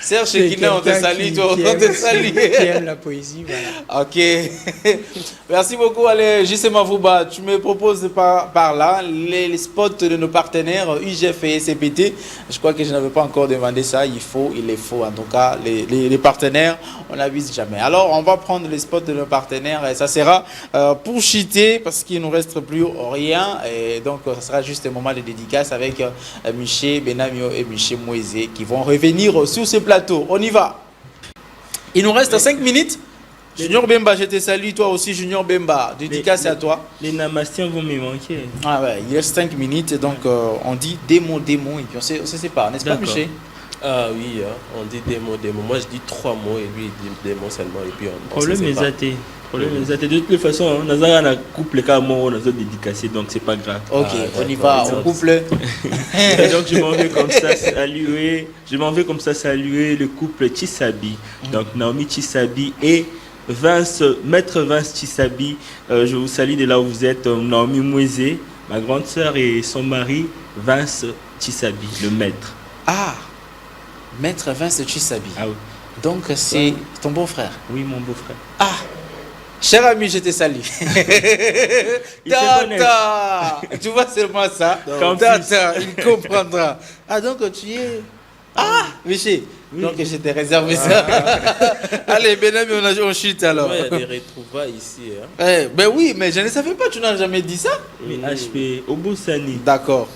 Serge Shekina, on te salue, toi, on te salue. Qui aime la poésie, voilà. Ok. Merci beaucoup. Allez, JC Mavouba, tu me proposes par là les spots de nos partenaires UGF et SCPT. Je crois que je n'avais pas encore demandé ça. Il les faut. En tout cas, les partenaires, on n'avise jamais. Alors, on va prendre les spots de nos partenaires et ça sera pour cheater parce qu'il ne nous reste plus rien. Et donc, ça sera juste un moment de dédicace avec Miché Benamio et Miché Moïse qui vont revenir sur ce plateau. On y va. Il nous reste 5 minutes. Junior Bemba, je te salue. Toi aussi, Junior Bemba. Dédicace à toi. Les Namastiens vont me manquer. Ah ouais, il reste 5 minutes. Donc, on dit des mots, et puis on se sépare. N'est-ce pas, Miché? Ah oui, hein, on dit des mots. Moi, je dis 3 mots et lui, il dit des mots seulement. Et puis on problème est athée. De toutes les façons, on a un couple qui a dédicacé, donc c'est pas grave. Ok, on y va, on couple. Et donc je m'en vais comme ça saluer le couple Chisabi. Donc Naomi Chisabi et Maître Vince Chisabi. Je vous salue de là où vous êtes. Naomi Mouezé, ma grande sœur et son mari Vince Chisabi, le maître. Ah, Maître Vince Chisabi. Ah oui. Donc c'est ton beau-frère. Oui, mon beau-frère. Ah. Cher ami, je te salue. Tata, tu vois seulement ça. Tata, il comprendra. Ah, donc tu es... Ah, Miché. Oui. Donc je te réserve ça. Allez, Benami, on chute alors. Il y a des retrouvailles ici. Hein. Ben oui, mais je ne savais pas, tu n'as jamais dit ça. Mais HP, Obosani. D'accord.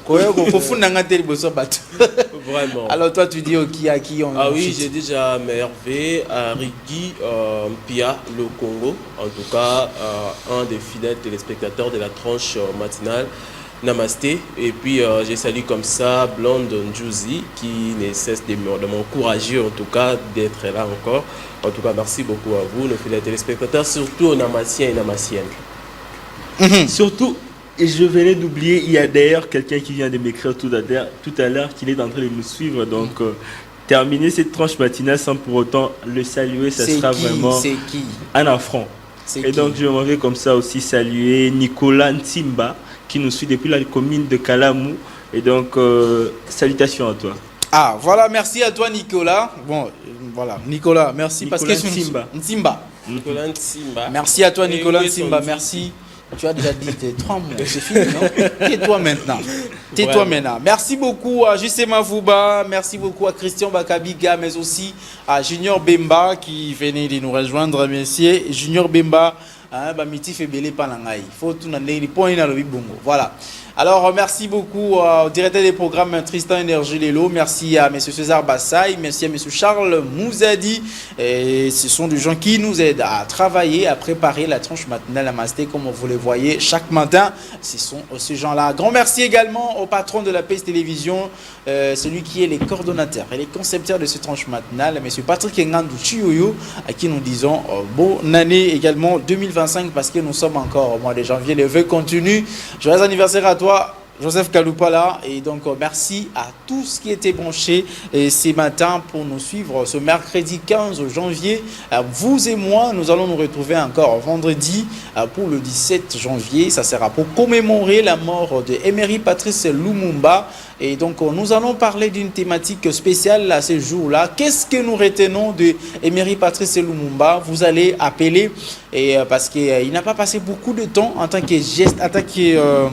Vraiment. Alors toi, tu dis à qui on... Ah oui, j'ai déjà Mervé, Rigui, Pia, le Congo. En tout cas, un des fidèles téléspectateurs de la tranche matinale. Namasté. Et puis j'ai salué comme ça Blonde Njuzi qui ne cesse de m'encourager en tout cas d'être là encore. En tout cas, merci beaucoup à vous, nos fidèles téléspectateurs, surtout aux Namassiens et Namassiennes. Surtout, et je venais d'oublier, il y a d'ailleurs quelqu'un qui vient de m'écrire tout à l'heure qu'il est en train de nous suivre. Donc, terminer cette tranche matinale sans pour autant le saluer, ça sera vraiment un affront. Et donc, je m'en vais comme ça aussi saluer Nicolas Ntimba, qui nous suit depuis la commune de Kalamou. Et donc, salutations à toi. Ah, voilà, merci à toi, Nicolas. Bon, voilà, Nicolas, merci. Nicolas Ntimba. Nicolas Ntimba. Merci à toi, Nicolas Ntimba, merci. Tu as déjà dit tes 3 mots, c'est fini, non? Tais-toi maintenant. Tais-toi maintenant. Merci beaucoup à JC Mavouba, merci beaucoup à Christian Bakabiga, mais aussi à Junior Bemba qui venait de nous rejoindre, messieurs. Junior Bemba, Miti fait belé panangai. Faut tout n'aller point dans le bongo. Voilà. Alors, merci beaucoup au directeur des programmes Tristan Énergie Lelo. Merci à M. César Bassaï. Merci à M. Charles Mouzadi. Et ce sont des gens qui nous aident à travailler, à préparer la tranche matinale à Masté, comme vous le voyez chaque matin. Ce sont ces gens-là. Grand merci également au patron de la PES Télévision, celui qui est les coordonnateurs et les concepteurs de cette tranche matinale, M. Patrick Ngandou Chioyo, à qui nous disons bonne année également 2025 parce que nous sommes encore au mois de janvier. Le vœu continue. Joyeux anniversaire à toi, Joseph Kaloupala, et donc merci à tous qui étaient branchés ces matins pour nous suivre ce mercredi 15 janvier. Vous et moi, nous allons nous retrouver encore vendredi pour le 17 janvier. Ça sera pour commémorer la mort de Emery Patrice Lumumba. Et donc nous allons parler d'une thématique spéciale à ce jour-là. Qu'est-ce que nous retenons de Emery Patrice Lumumba? Vous allez appeler parce qu'il n'a pas passé beaucoup de temps en tant que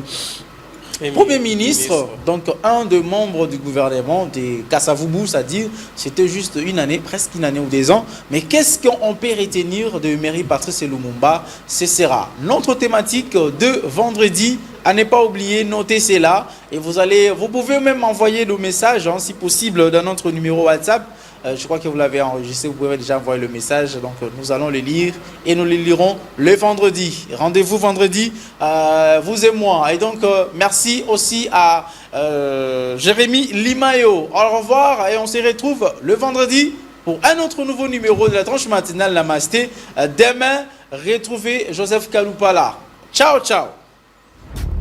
Premier ministre, donc un des membres du gouvernement de Kasavubu, c'est-à-dire c'était juste une année, presque une année ou 2 ans. Mais qu'est-ce qu'on peut retenir de Emery Patrice Lumumba? Ce sera notre thématique de vendredi. À ne pas oublier, notez cela. Et vous pouvez même envoyer le message, si possible, dans notre numéro WhatsApp. Je crois que vous l'avez enregistré, vous pouvez déjà envoyer le message. Donc nous allons le lire et nous le lirons le vendredi. Rendez-vous vendredi, vous et moi. Et donc merci aussi à Jérémy Limayo. Au revoir et on se retrouve le vendredi pour un autre nouveau numéro de la tranche matinale Namasté. Demain, retrouvez Joseph Kaloupala. Ciao, ciao.